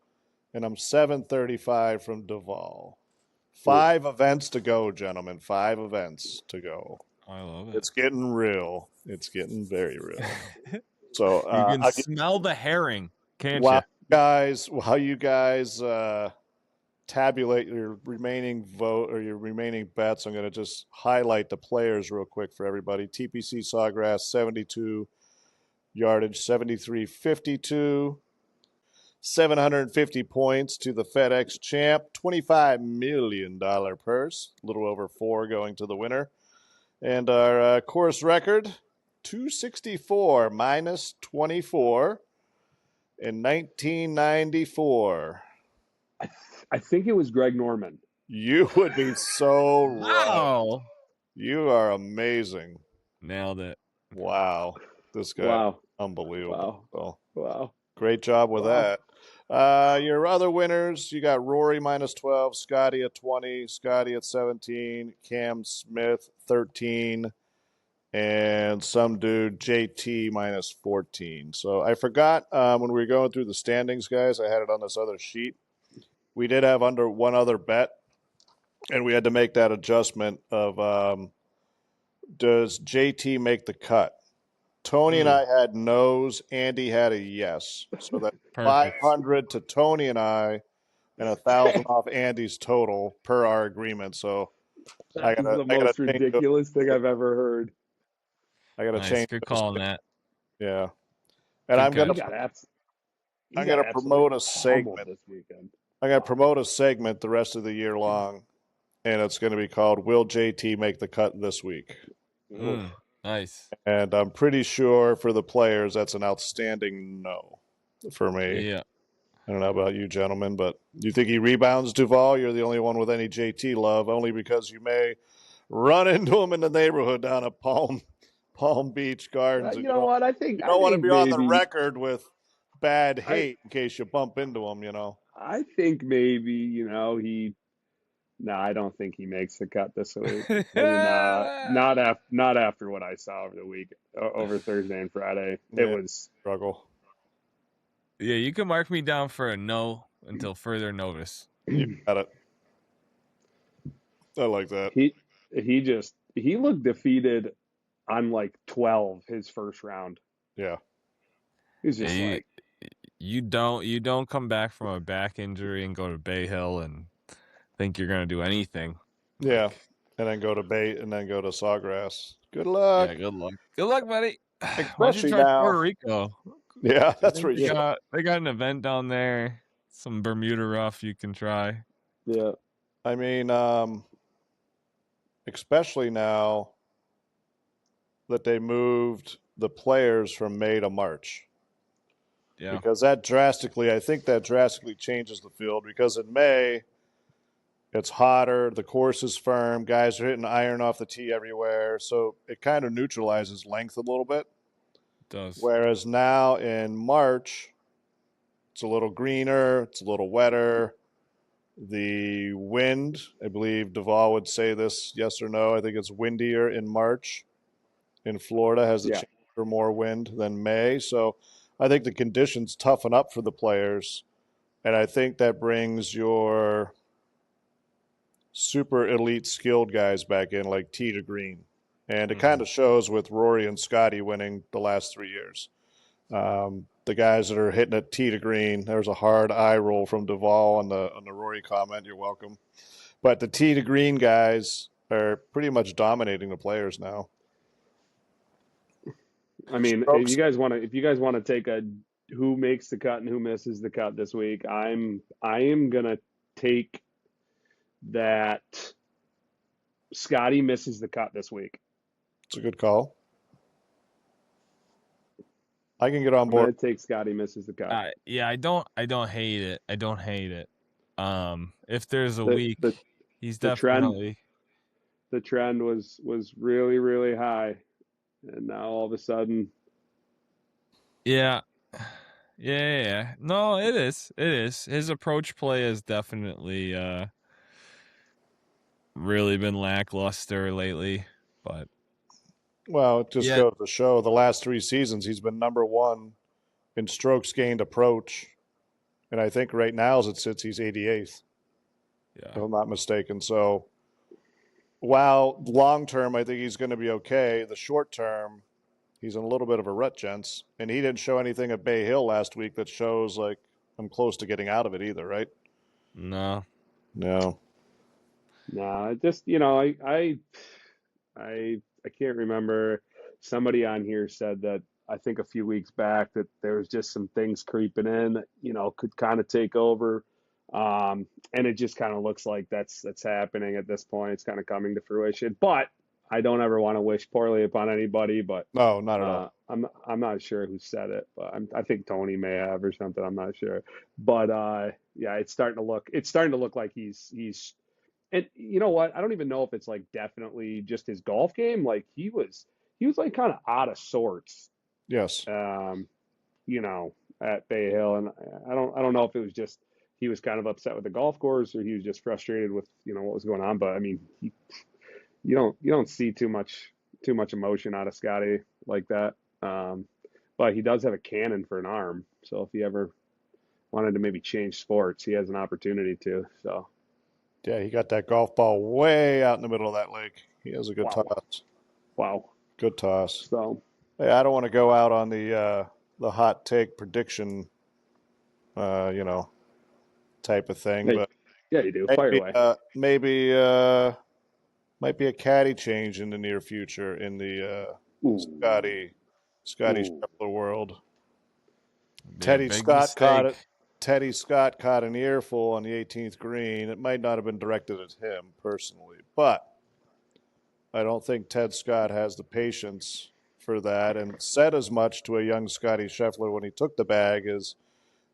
and I'm 7.35 from Duval. 5 events to go, gentlemen. 5 events to go. I love it. It's getting real. It's getting very real. So you can smell the herring, can't you? While you guys tabulate your remaining vote or your remaining bets, I'm going to just highlight the players real quick for everybody. TPC Sawgrass, 72 yardage, 73.52. 750 points to the FedEx champ, $25 million purse, a little over 4 going to the winner. And our course record, 264 minus 24. in 1994. I think it was Greg Norman. You would be so right. Wow. You are amazing. Nailed it. Wow. This guy, Wow. unbelievable. Wow. So, Wow. great job with Wow. that. Your other winners, you got Rory -12, Scotty at 20, Scotty at 17, Cam Smith 13, and some dude JT -14. So I forgot when we were going through the standings, guys. I had it on this other sheet. We did have under one other bet, and we had to make that adjustment of does JT make the cut? Tony and I had no's. Andy had a yes. So that's Perfect. 500 to Tony and I, and 1,000 off Andy's total per our agreement. So That is the I gotta most change those. ridiculous thing I've ever heard. I gotta Nice. change Good those. call on that. Yeah, and Good He catch. I'm got gonna absolutely promote a pummeled segment. this weekend. I'm gonna promote a segment the rest of the year long, and it's gonna be called "Will JT make the cut this week?" Nice. And I'm pretty sure for the players, that's an outstanding no for me. Yeah. I don't know about you, gentlemen, but do you think he rebounds Duval? You're the only one with any JT love, only because you may run into him in the neighborhood down at Palm Beach Gardens. And You know what? I you think don't want to be on the maybe record with bad I hate in case you bump into him, I think maybe, he no, I don't think he makes the cut this week. Maybe not. Not after what I saw over the week, over Thursday and Friday. It Yeah, was struggle. Yeah, you can mark me down for a no until further notice. You got it. I like that. he looked defeated on like 12 his first round. Yeah. He's Yeah, just like, you don't come back from a back injury and go to Bayhill and think you're gonna do anything. Yeah. Like, And then go to bait and then go to Sawgrass. Good luck. yeah, good luck. Good luck, buddy. Why don't you Especially try now. Puerto Rico? Yeah, I that's think where you they got an event down there. Some Bermuda rough you can try. yeah. I mean, especially now that they moved the players from May to March. Yeah. Because I think that drastically changes the field because in May, it's hotter, the course is firm, guys are hitting iron off the tee everywhere. So it kind of neutralizes length a little bit. It does. Whereas now in March, it's a little greener, it's a little wetter. The wind, I believe Duvall would say this, yes or no. I think it's windier in March in Florida, has the Yeah. chance for more wind than May. So I think the conditions toughen up for the players. And I think that brings your super elite skilled guys back in, like tee to green. And it kind of shows with Rory and Scotty winning the last 3 years. The guys that are hitting it tee to green, there's a hard eye roll from Duvall on the Rory comment. You're welcome. But the tee to green guys are pretty much dominating the players now. I mean, Strokes. if you guys want to take a who makes the cut and who misses the cut this week, I am gonna take that Scotty misses the cut this week. It's a good call. I can get on I'm board. gonna take Scotty misses the cut. Yeah, I don't hate it. I don't hate it. If there's a The- week, the- he's the trend- definitely The trend was really, really high, and now all of a sudden, Yeah. No, it is. It is. His approach play has definitely really been lackluster lately, but Well, it just yeah. goes to show the last 3 seasons he's been number one in strokes gained approach. And I think right now as it sits, he's 88th, if I'm not mistaken. So while long term, I think he's going to be okay, the short term, he's in a little bit of a rut, gents. And he didn't show anything at Bayhill last week that shows like I'm close to getting out of it either, right? No. No. just I can't remember. Somebody on here said that I think a few weeks back that there was just some things creeping in that could kind of take over, and it just kind of looks like that's happening at this point. It's kind of coming to fruition. But I don't ever want to wish poorly upon anybody, but No, not at all. I'm not sure who said it, but I think Tony may have or something. I'm not sure, but yeah, it's starting to look like he's and you know what? I don't even know if it's like definitely just his golf game. Like he was like kind of out of sorts, Yes. um, you know, at Bayhill, and I don't know if it was just he was kind of upset with the golf course or he was just frustrated with what was going on. But I mean, you don't see too much emotion out of Scotty like that. Um, but he does have a cannon for an arm, so if he ever wanted to maybe change sports, he has an opportunity to. So Yeah, he got that golf ball way out in the middle of that lake. He has a good wow, toss. wow. Good toss. So Hey, I don't want to go out on the hot take prediction, you know, type of thing, hey, but yeah, you do. Fire away. maybe might be a caddy change in the near future in the Ooh, Scotty ooh. Scheffler world. Be a big mistake. Teddy Scott caught an earful on the 18th green. It might not have been directed at him personally, but I don't think Ted Scott has the patience for that, and said as much to a young Scotty Scheffler when he took the bag as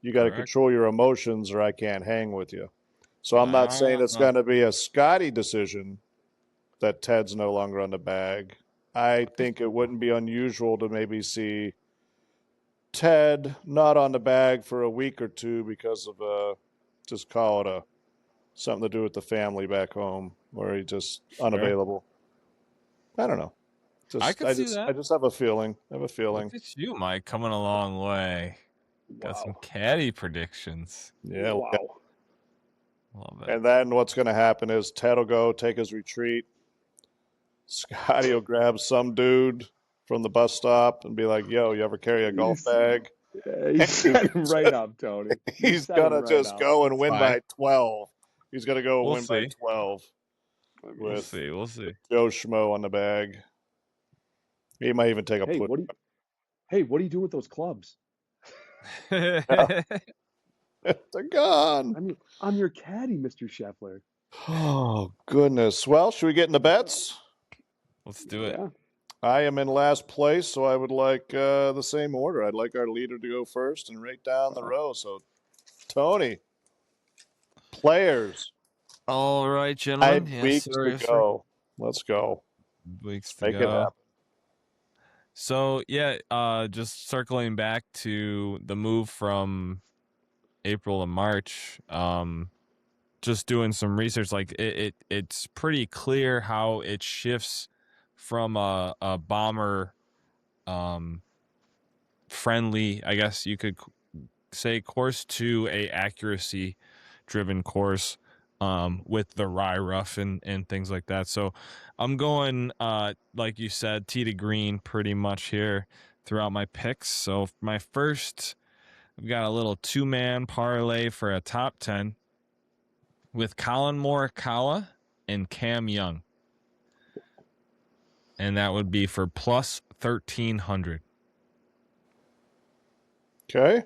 you got to Correct. control your emotions or I can't hang with you. So I'm not saying it's Ah, going to be a Scotty decision that Ted's no longer on the bag. I think it wouldn't be unusual to maybe see Ted not on the bag for a week or two because of just call it something to do with the family back home, where he just sure. unavailable. I don't know. I Just could see I that. just have a feeling. I have a Look feeling. at you, Mike, coming a long way. Got some Wow. caddy predictions. Yeah. Wow. Love it. And then what's going to happen is Ted will go take his retreat. Scotty will grab some dude from the bus stop and be like, "Yo, you ever carry a golf He's bag?" he's setting him right up, Tony. He's He's setting gonna him right just up. go and win Fine. by 12. He's gonna go and We'll win by see. 12 I mean, We'll with see. We'll see. Joe Schmo on the bag. He might even take a hey, push. what do you do with those clubs? They're gone. I mean, I'm your caddy, Mr. Scheffler. Oh goodness. Well, should we get in the bets? Let's do it. Yeah. I am in last place, so I would like the same order. I'd like our leader to go first and right down the row. So, Tony, players, All right, gentlemen. 5 Yes, weeks sir. to Yes, sir. go. Let's go. Weeks to Make it go. happen. So yeah, just circling back to the move from April to March. Just doing some research, like it's pretty clear how it shifts from a bomber friendly, I guess you could say, course to a accuracy driven course with the rye rough and things like that. So I'm going like you said, tee to green pretty much here throughout my picks. So my first, I've got a little 2-man parlay for a top 10 with Colin Morikawa and Cam Young. And that would be for plus 1,300. Okay.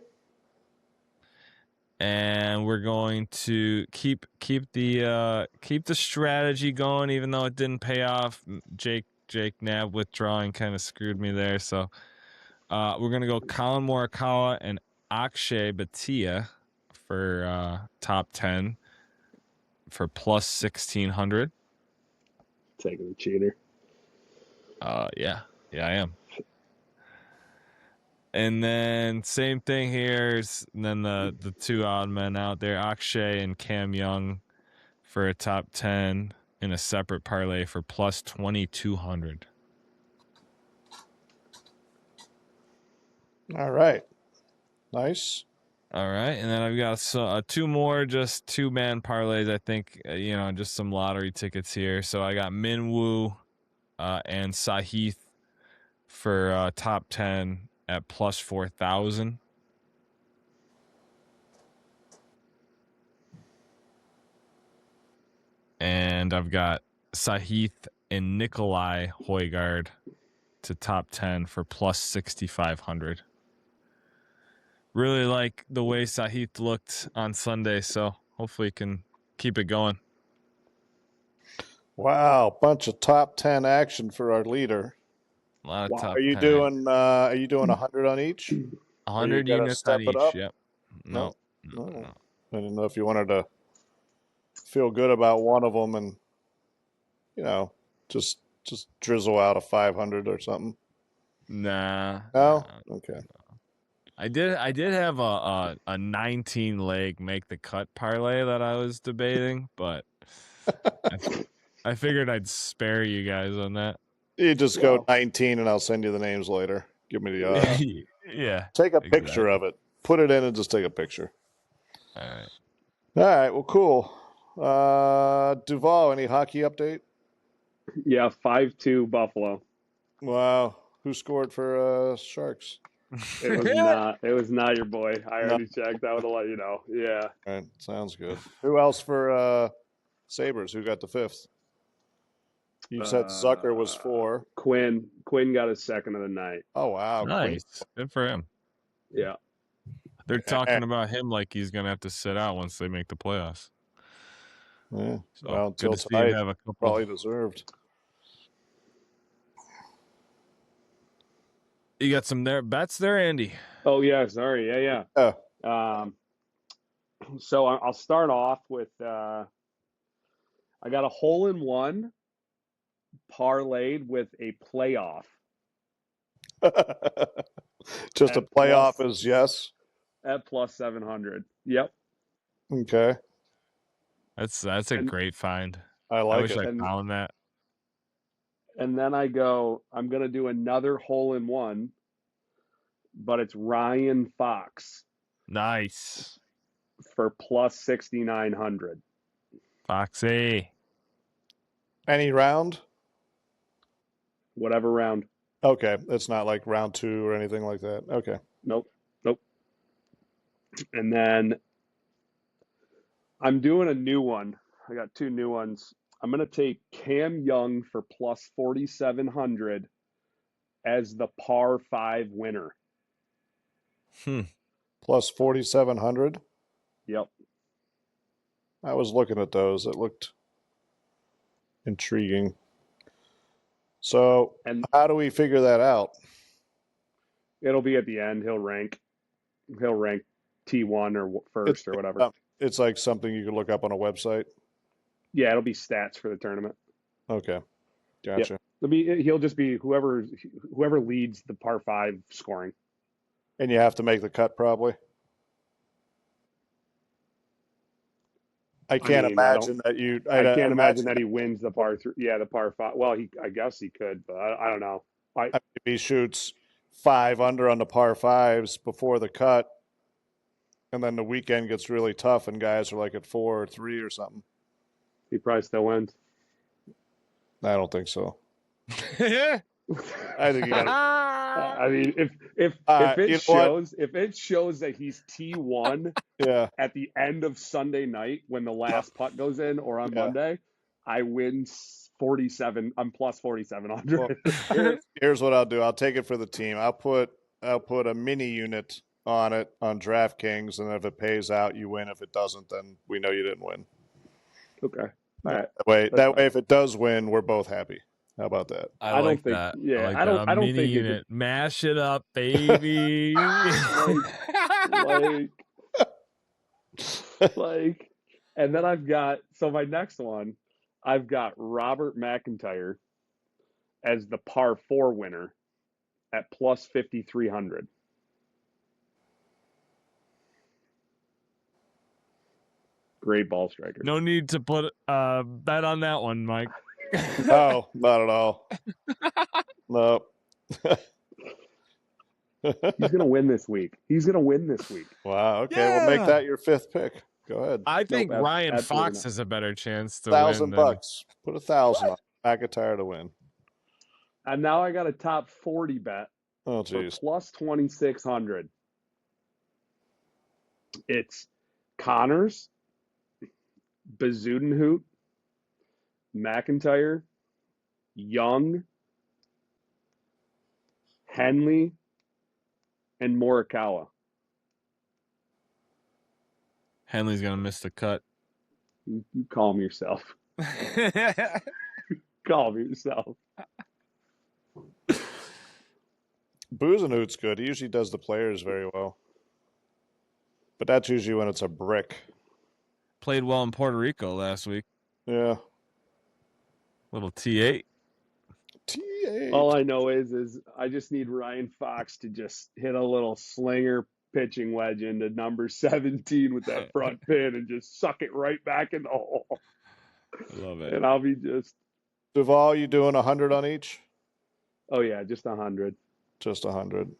And we're going to keep the strategy going, even though it didn't pay off. Jake Knapp withdrawing kind of screwed me there. So we're gonna go Colin Morikawa and Akshay Bhatia for top 10 for plus 1,600. Taking the cheater. Yeah, I am. And then same thing here. And then the two odd men out there, Akshay and Cam Young, for a top 10 in a separate parlay for plus 2,200. All right. Nice. All right, and then I've got two more, just 2-man parlays. I think just some lottery tickets here. So I got Minwoo and Sahith for top 10 at plus 4,000. And I've got Sahith and Nikolai Højgaard to top 10 for plus 6,500. Really like the way Sahith looked on Sunday, so hopefully he can keep it going. Wow, bunch of top 10 action for our leader. A lot of Wow. top Are you 10. doing 100 on each? Or you 100 gotta units step on it each. up? Yep. No. No. All right. I didn't know if you wanted to feel good about one of them and just drizzle out a 500 or something. Nah. No? Okay. I did have a 19 leg make the cut parlay that I was debating, but I figured I'd spare you guys on that. You just go Wow. 19 and I'll send you the names later. Give me the odds. Yeah. Take a exactly. picture of it. Put it in and just take a picture. All right. All right, well, cool. Duval, any hockey update? Yeah, 5-2 Buffalo. Wow. Who scored for Sharks? It was not your boy. I already checked. I would have let you know. Yeah. All right, sounds good. Who else for Sabres? Who got the fifth? You said Zucker was 4. Quinn got his second of the night. Oh, wow. Nice. Good for him. Yeah. They're talking about him like he's going to have to sit out once they make the playoffs. Yeah. So Well, good until to see him tonight, have a couple. probably deserved. You got some bets there, Andy? Oh, yeah. Sorry. Yeah. Yeah. So I'll start off with I got a hole-in-one parlayed with a playoff. Just a At playoff plus- is yes. At plus 700. Yep. Okay. That's a great find. I I like wish it. I found that. And then I'm going to do another hole-in-one, but it's Ryan Fox Nice. for plus 6,900. Foxy. Any round? Whatever round. Okay. It's not like round 2 or anything like that. Okay. Nope. And then I'm doing a new one. I got 2 new ones. I'm going to take Cam Young for plus 4,700 as the par 5 winner. Plus 4,700. Yep. I was looking at those. It looked intriguing. So, And how do we figure that out? it'll be at the end. He'll rank T1 or first or whatever. It's like something you can look up on a website. Yeah, it'll be stats for the tournament. Okay. Gotcha. Yep. He'll just be whoever leads the par 5 scoring. And you have to make the cut probably. I can't imagine that you. I can't imagine that he wins the par 3. Yeah, the par 5. Well, I guess he could, but I don't know. If he shoots 5 under on the par 5s before the cut, and then the weekend gets really tough, and guys are like at 4 or 3 or something. He probably still wins. I don't think so. Yeah. I think you got. I mean, if it shows that he's T1 at the end of Sunday night when the last putt goes in, or on Monday, I win 47. I'm plus 4,700. Well, here's what I'll do. I'll take it for the team. I'll put a mini unit on it on DraftKings, and if it pays out, you win. If it doesn't, then we know you didn't win. Okay. All right. That way, if it does win, we're both happy. How about that? I like that. Yeah, I don't mini think unit. Mash it up, baby. like, and then I've got my next one. I've got Robert McIntyre as the par 4 winner at plus 5,300. Great ball striker. No need to put a bet on that one, Mike. No, not at all. No. He's going to win this week. Wow. Okay. Well, make that your 5th pick. Go ahead. I think Ryan Fox has a better chance to win. $1,000. Put 1,000 on McIntyre to win. And now I got a top 40 bet. Oh, geez. Plus 2,600. It's Connors, Bezudenhout, McIntyre, Young, Henley, and Morikawa. Henley's gonna miss the cut. You calm yourself. Calm yourself. Boozenhoot's good. He usually does the players very well. But that's usually when it's a brick. Played well in Puerto Rico last week. Yeah. Little T8. T8. All I know is I just need Ryan Fox to just hit a little slinger pitching wedge into number 17 with that front pin and just suck it right back in the hole. I love it. And I'll be just, Duval, you doing 100 on each? oh yeah, just 100. Just 100.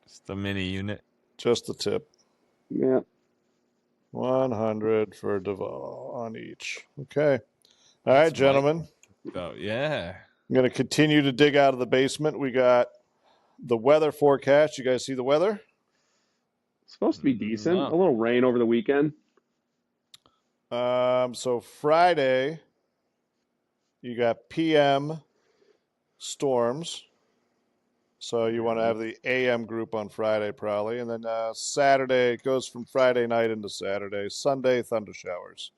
It's the mini unit. Just the tip. Yeah. 100 for Duval on each. Okay. All right, gentlemen. Oh, yeah. I'm going to continue to dig out of the basement. We got the weather forecast. You guys see the weather? It's supposed to be decent. No. A little rain over the weekend. So Friday, you got PM storms. So you want to have the AM group on Friday probably. And then Saturday, it goes from Friday night into Saturday. Sunday, thunder showers.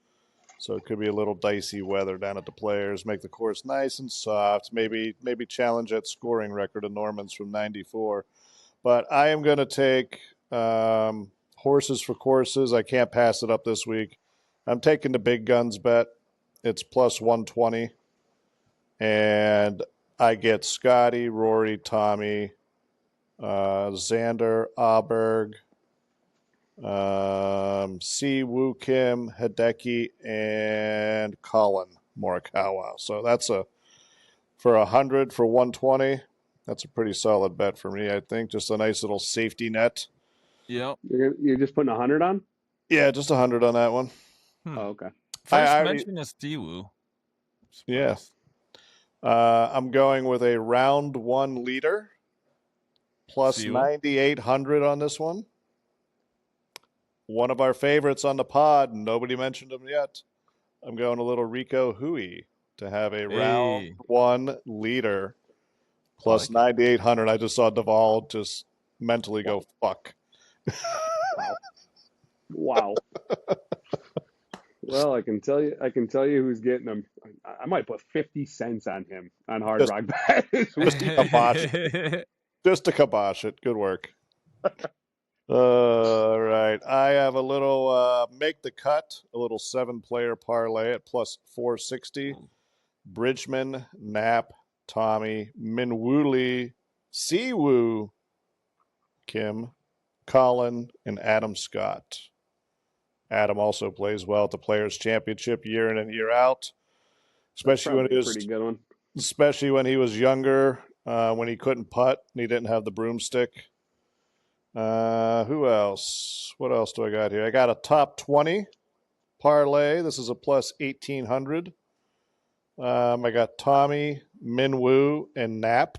So it could be a little dicey weather down at the Players. Make the course nice and soft. Maybe challenge that scoring record of Norman's from 94. But I am going to take horses for courses. I can't pass it up this week. I'm taking the big guns bet. It's plus 120. And I get Scotty, Rory, Tommy, Xander, Aberg, Si Woo Kim, Hideki, and Colin Morikawa. So that's for 100 for 120. That's a pretty solid bet for me, I think. Just a nice little safety net. Yep. You're just putting 100 on? Yeah, just 100 on that one. Oh, okay. First mention is Siwoo. Yeah. I'm going with a round one leader plus 9,800 on this one. One of our favorites on the pod. Nobody mentioned him yet. I'm going a little Rico Hui to have a round one leader plus 9,800. I just saw Duval just mentally go, fuck. Wow. Well, I can tell you who's getting them. I might put 50 cents on him on Hard Rock Bet this week. Just to kibosh it. Good work. All right. I have a little make the cut, a little 7-player parlay at plus 460. Bridgman, Knapp, Tommy, Minwoo Lee, Siwoo Kim, Colin, and Adam Scott. Adam also plays well at the Players Championship year in and year out, especially when pretty good one. Especially when he was younger, when he couldn't putt and he didn't have the broomstick. Who else? What else do I got here? I got a top 20 parlay. This is a plus 1,800. I got Tommy, Minwoo, and Knapp.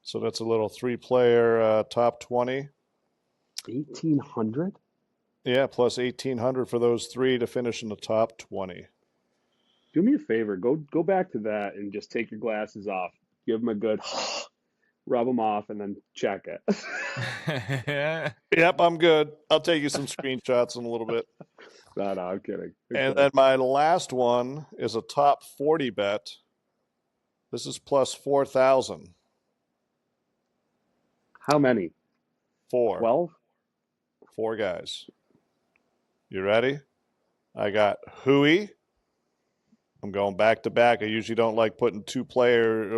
So that's a little 3-player top 20. 1,800? Yeah, plus 1,800 for those 3 to finish in the top 20. Do me a favor. Go back to that and just take your glasses off. Give them a good rub them off and then check it. Yep, I'm good. I'll take you some screenshots in a little bit. No, I'm kidding. And then my last one is a top 40 bet. This is plus 4,000. How many? 4. 12? 4 guys. You ready? I got Hui. I'm going back to back. I usually don't like putting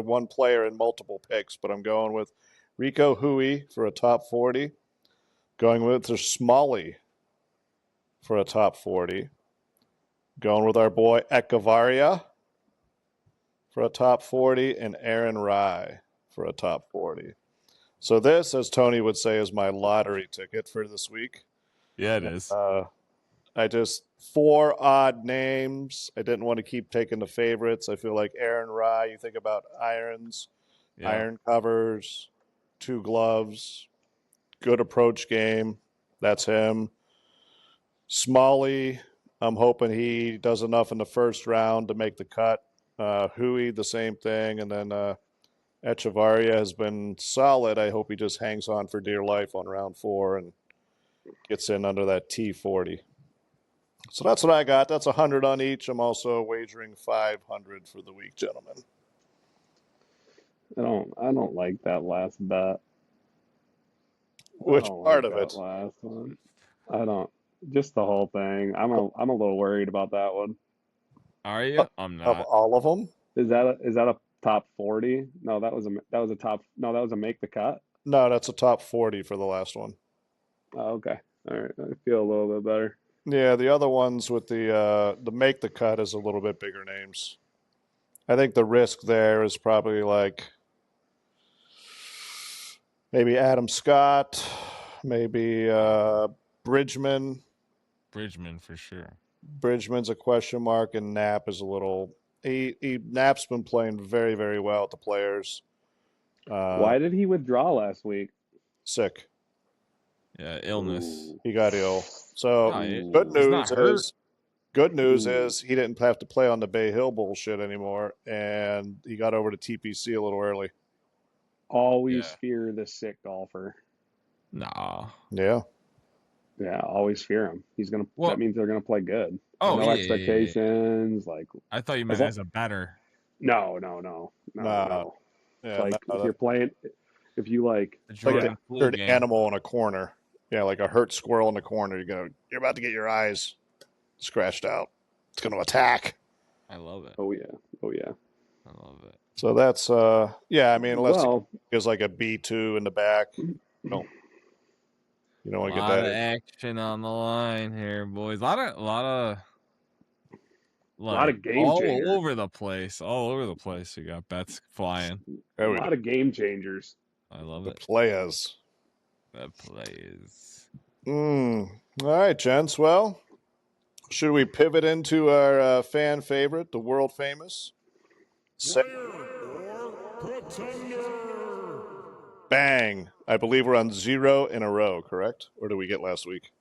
one player in multiple picks, but I'm going with Rico Hui for a top 40. Going with the Smalley for a top 40. Going with our boy Echevarria for a top 40, and Aaron Rye for a top 40. So this, as Tony would say, is my lottery ticket for this week. Yeah, it is. I just 4 odd names. I didn't want to keep taking the favorites. I feel like Aaron Rye, you think about irons, iron covers, 2 gloves, good approach game. That's him. Smalley, I'm hoping he does enough in the first round to make the cut. Hui, the same thing. And then Echevarria has been solid. I hope he just hangs on for dear life on round 4 and gets in under that T40. So that's what I got. That's 100 on each. I'm also wagering 500 for the week, gentlemen. I don't like that last bet. I Which don't part like of that it? last one. I don't. Just the whole thing. I'm a little worried about that one. Are you? I'm Of not. all of them? Is that a top 40? No, that was a top. No, that was a make the cut. No, that's a top 40 for the last one. Oh, okay. All right. I feel a little bit better. Yeah, the other ones with the make the cut is a little bit bigger names. I think the risk there is probably like maybe Adam Scott, maybe Bridgman. Bridgman for sure. Bridgman's a question mark, and Knapp is a little. Knapp's been playing very, very well at the Players. Why did he withdraw last week? Sick. Yeah, illness. Ooh. He got ill. So Oh, good Ooh. he's not news hurt. is good news Ooh. is he didn't have to play on the Bayhill bullshit anymore, and he got over to TPC a little early. Always Yeah. fear the sick golfer. Nah. Yeah. Yeah, always fear him. That Well, means they're gonna play good. oh No yeah. expectations. Like, I thought you As meant long, as a better. no. It's yeah, like if no, you're playing, if you like, The like yeah, a Jordan flu hurt game. animal in a corner. Yeah, like a hurt squirrel in the corner. You're about to get your eyes scratched out. It's going to attack. I love it. oh yeah, oh yeah. I love it. So that's yeah. I mean, unless he Well, is like a B2 in the back, no, you don't A want to get lot of that. action on the line here, boys. A lot of a lot like of game all changers. over the place. All over the place. You got bets flying. A There we go. lot of game changers. I love The it. players. That plays. All right, gents. Well, should we pivot into our fan favorite, the world famous? Bang! I believe we're on 0 in a row, correct? Or did we get last week?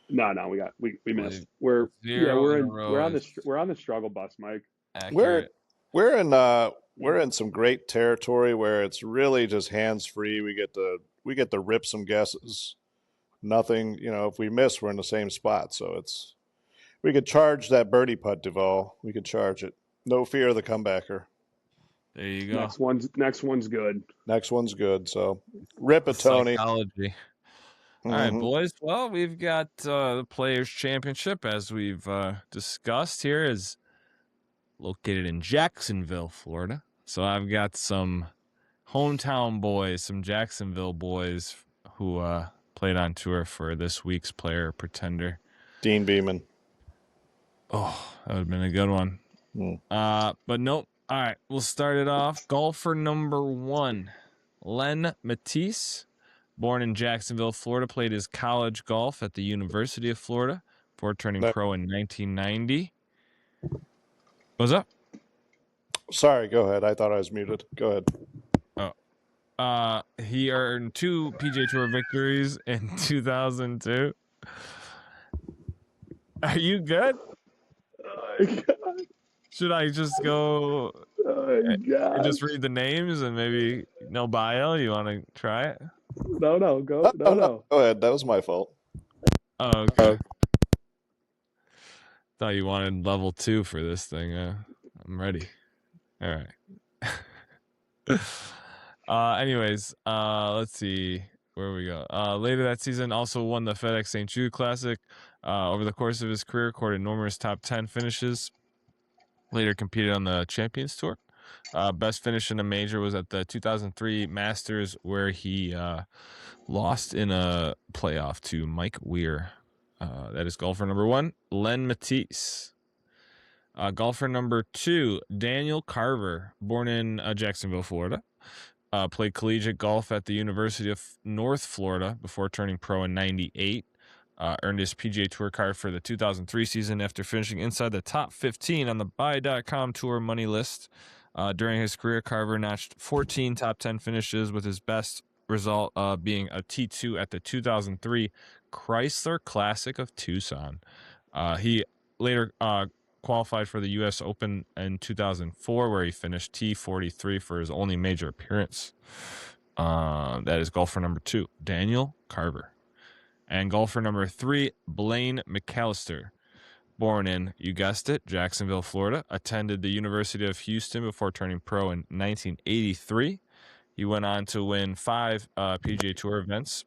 No, we I missed. believe We're yeah, 0 in a row is we're on the struggle bus, Mike. We're accurate. we're in some great territory where it's really just hands free. We get to rip some guesses. Nothing, if we miss, we're in the same spot. So we could charge that birdie putt, Duval. We could charge it. No fear of the comebacker. There you go. Next one's good. Next one's good. So rip The it, Tony. psychology. All right, boys. Well, we've got the Players Championship, as we've discussed here, is located in Jacksonville, Florida. So I've got some hometown boys, some Jacksonville boys who played on tour for this week's Player Pretender. Dean Beeman. Oh, that would have been a good one. But nope. All right, we'll start it off. Golfer number 1, Len Matisse. Born in Jacksonville, Florida, played his college golf at the University of Florida before turning pro in 1990. What's up? Sorry, go ahead. I thought I was muted. Go ahead. He earned 2 PGA Tour victories in 2002. Are you good? Oh my God. Should I just go Oh my and God. just read the names and maybe no bio? You want to try it? No, go. No. Go ahead. That was my fault. Oh, okay. Thought you wanted level 2 for this thing. I'm ready. All right. Anyways, let's see where we go. Later that season, also won the FedEx St. Jude Classic. Over the course of his career, recorded numerous top 10 finishes. Later competed on the Champions Tour. Best finish in a major was at the 2003 Masters, where he lost in a playoff to Mike Weir. That is golfer number 1, Len Matisse. Golfer number 2, Daniel Carver, born in Jacksonville, Florida. Played collegiate golf at the University of North Florida before turning pro in 98. Earned his PGA Tour card for the 2003 season after finishing inside the top 15 on the Buy.com Tour money list. During his career, Carver notched 14 top 10 finishes, with his best result being a T2 at the 2003 Chrysler Classic of Tucson. He later qualified for the U.S. Open in 2004, where he finished T43 for his only major appearance. That is golfer number 2, Daniel Carver. And golfer number 3, Blaine McAllister. Born in, you guessed it, Jacksonville, Florida. Attended the University of Houston before turning pro in 1983. He went on to win 5 PGA Tour events,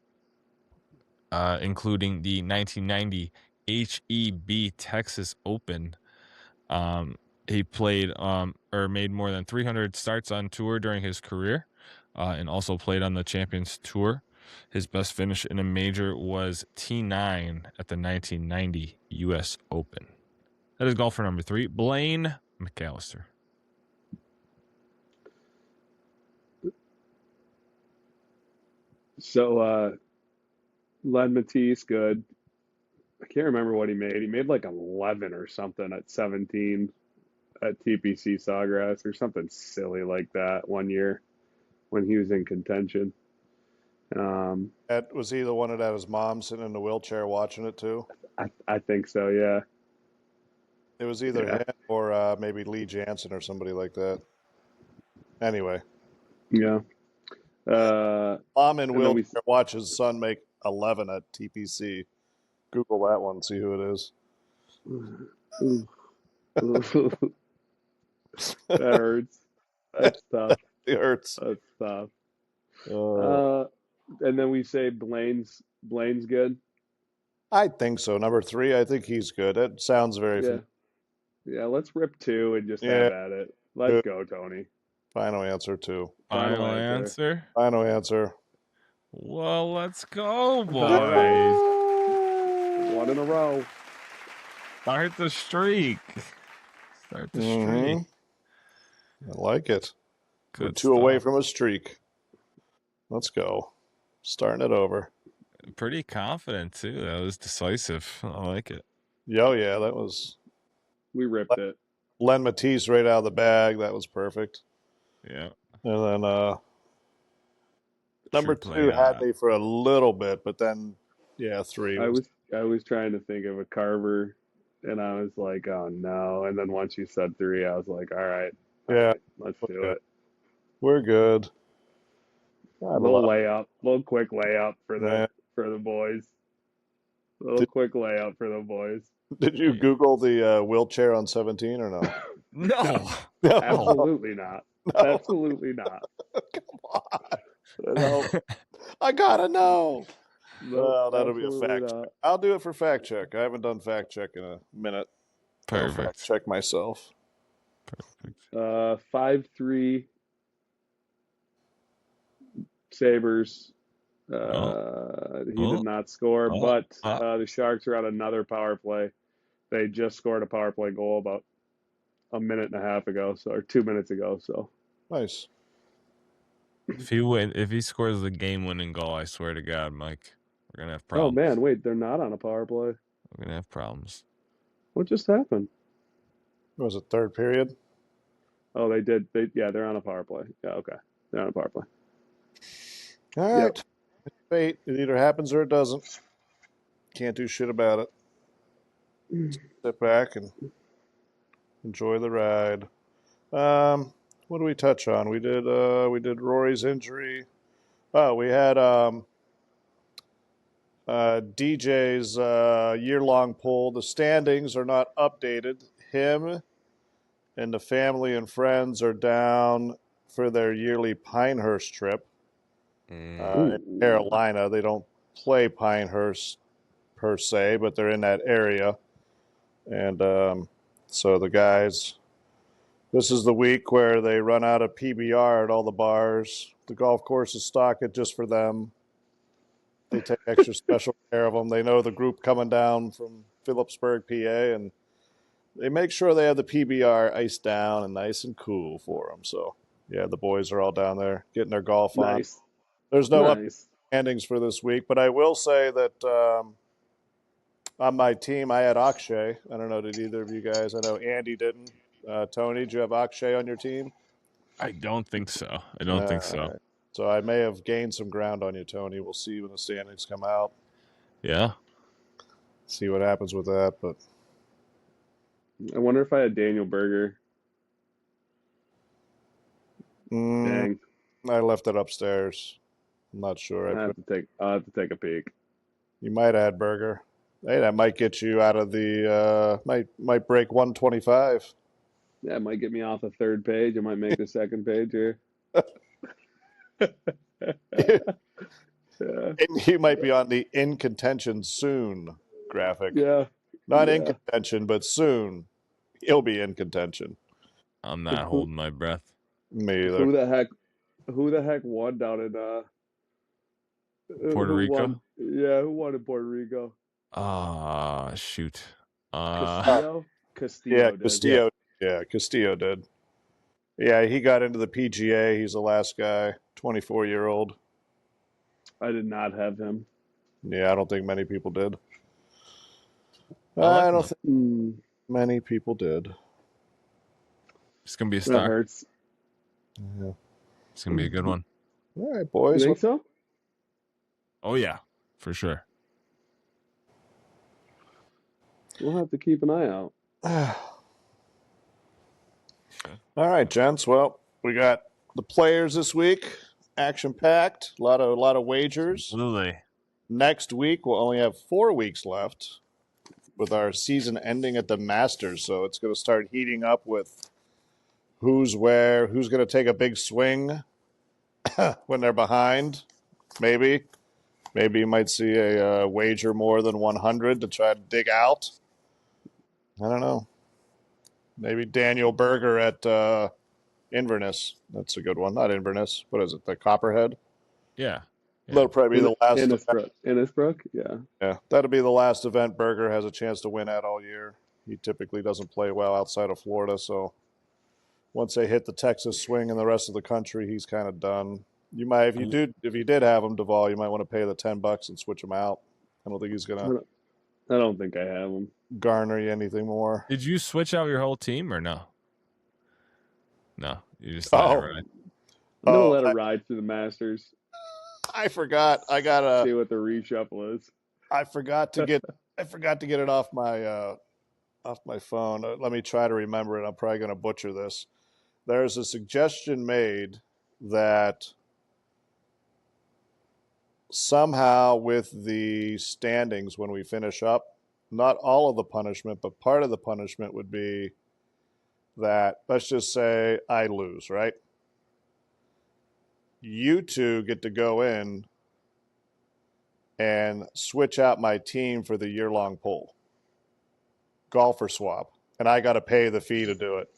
including the 1990 HEB Texas Open. He played or made more than 300 starts on tour during his career, and also played on the Champions Tour. His best finish in a major was T9 at the 1990 U.S. Open. That is golfer number 3, Blaine McAllister. So, Len Matisse, good. I can't remember what he made. He made like 11 or something at 17 at TPC Sawgrass or something silly like that one year when he was in contention. Was he the one that had his mom sitting in the wheelchair watching it too? I think so, yeah. It was either him or maybe Lee Jansen or somebody like that. Anyway. Yeah. Mom in wheelchair watch his son make 11 at TPC. Google that one, see who it is. That hurts. That's tough. It hurts. That's tough. And then we say Blaine's good. I think so. Number 3, I think he's good. It sounds very familiar. Yeah, let's rip 2 and just have at it. Let's go, Tony. Final answer 2. Final answer. Final answer. Well, let's go, boys. 1 in a row. Start the streak. I like it. Good. We're 2 away from a streak. Let's go. Starting it over. Pretty confident, too. That was decisive. I like it. Yeah, that was... We ripped it. Len Matisse right out of the bag. That was perfect. Yeah. And then number 2 had me for a little bit, but then 3. I was trying to think of a Carver, and I was like, oh no. And then once you said 3, I was like, all right, let's do it. We're good. Little quick layup for the boys. Quick layup for the boys. Did you Google the wheelchair on 17 or no? No. Absolutely not. No. Absolutely not. Come on. No. I gotta know. Well, that'll be a fact check. I'll do it for fact check. I haven't done fact check in a minute. Perfect. I'll fact check myself. Perfect. 5-3 Sabres. He did not score, but the Sharks are on another power play. They just scored a power play goal about a minute and a half ago, or 2 minutes ago. So nice. If he scores the game-winning goal, I swear to God, Mike, we're gonna have problems. Oh man, wait, they're not on a power play. We're gonna have problems. What just happened? Was it third period? Oh, they did. They're on a power play. Yeah, okay, they're on a power play. All right. Yep. It's fate. It either happens or it doesn't. Can't do shit about it. Sit back and enjoy the ride. What do we touch on? We did Rory's injury. Oh, we had DJ's year-long poll. The standings are not updated. Him and the family and friends are down for their yearly Pinehurst trip. In Carolina. They don't play Pinehurst per se, but they're in that area. And so the guys, this is the week where they run out of PBR at all the bars. The golf courses stock it just for them. They take extra special care of them. They know the group coming down from Phillipsburg, PA, and they make sure they have the PBR iced down and nice and cool for them. So, yeah, the boys are all down there getting their golf on. There's no standings for this week, but I will say that on my team, I had Akshay. I don't know, did either of you guys? I know Andy didn't. Tony, did you have Akshay on your team? I don't think so. I don't think so. Right. So I may have gained some ground on you, Tony. We'll see when the standings come out. Yeah. See what happens with that. But I wonder if I had Daniel Berger. Dang. I left it upstairs. I'm not sure. I'll have to take a peek. You might add Berger. Hey, that might get you out of the might break 125. Yeah, it might get me off the third page. I might make the second page here. Yeah. And he might be on the in contention soon graphic. Yeah. Not in Yeah. contention, but soon he'll be in contention. I'm not holding my breath. Me either. Who the heck won down in Puerto who Rico? won? Yeah, who won in Puerto Rico? Shoot. Castillo? Castillo Yeah, did. Castillo. Yeah, Castillo did. Yeah, he got into the PGA. He's the last guy, 24-year-old. I did not have him. Yeah, I don't think many people did. like I don't him. think many people did. It's gonna be a That star. hurts. Yeah. It's gonna be a good one. All right, You boys. think so? Oh yeah, for sure. We'll have to keep an eye out. All right, gents. Well, we got the players this week. Action packed. A lot of wagers. Absolutely. Next week we'll only have 4 weeks left with our season ending at the Masters, so it's going to start heating up with who's where, who's going to take a big swing when they're behind. Maybe you might see a wager more than 100 to try to dig out. I don't know. Maybe Daniel Berger at Inverness. That's a good one. Not Inverness. What is it? The Copperhead? Yeah. That'll probably be the last Innisbrook, yeah. Yeah, that'll be the last event Berger has a chance to win at all year. He typically doesn't play well outside of Florida, so once they hit the Texas swing and the rest of the country, he's kind of done. You might, if you did have him, Duvall, you might want to pay the $10 and switch him out. I don't think he's gonna I don't think I have him. garner you anything more. Did you switch out your whole team or no? No, you just let it ride. I'm gonna let it ride through the Masters. I forgot. I gotta see what the reshuffle is. I forgot to get it off my phone. Let me try to remember it. I'm probably going to butcher this. There's a suggestion made that somehow with the standings when we finish up, not all of the punishment, but part of the punishment would be that, let's just say I lose, right? You two get to go in and switch out my team for the year-long poll. Golfer swap. And I got to pay the fee to do it.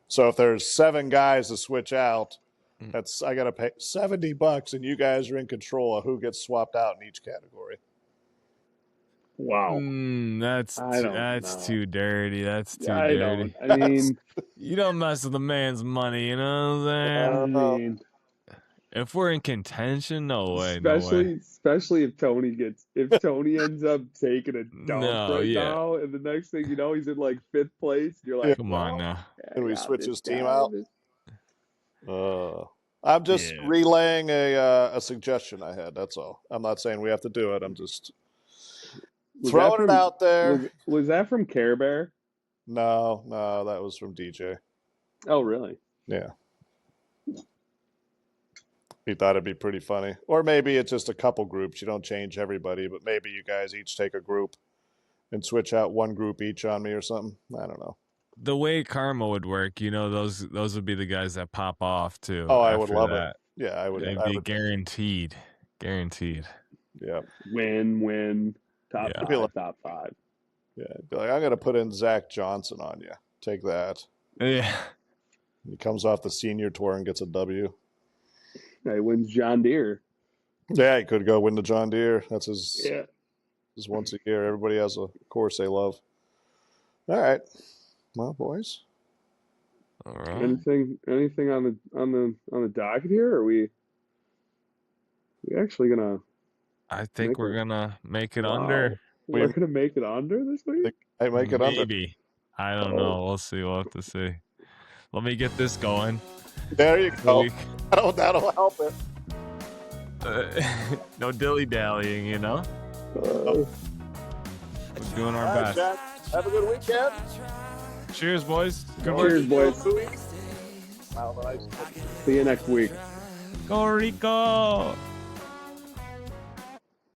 So if there's 7 guys to switch out, I got to pay $70 and you guys are in control of who gets swapped out in each category. Wow. That's too dirty. That's too I dirty. don't. I mean, you don't mess with the man's money, you know what I'm saying? I mean, if we're in contention, no way. Especially if Tony ends up taking a dump now, and the next thing you know, he's in like 5th place. And you're like, come on now. Can we switch his team out? I'm just relaying a suggestion I had. That's all. I'm not saying we have to do it. I'm just throwing it out there. Was that from Care Bear? No, that was from DJ. Oh, really? Yeah. He thought it'd be pretty funny. Or maybe it's just a couple groups. You don't change everybody, but maybe you guys each take a group and switch out one group each on me or something. I don't know. The way karma would work, those would be the guys that pop off too. Oh, I would love it. Yeah, I would. It'd be guaranteed. Guaranteed. Yeah. Win. Top 5. Yeah. I'd be like, I'm going to put in Zach Johnson on you. Take that. Yeah. He comes off the senior tour and gets a W. He wins John Deere. Yeah, he could go win the John Deere. That's his once a year. Everybody has a course they love. All right. Well, boys. All right. Anything on the docket here? Or are we actually gonna? I think we're gonna make it under. We're gonna make it under this week. I make it under. Maybe. I don't know. We'll see. We'll have to see. Let me get this going. There you go. That'll help it. No dilly-dallying, We're doing our best. Jack, have a good weekend. Cheers, boys. Good Cheers, work. boys. See you next week. Go Rico!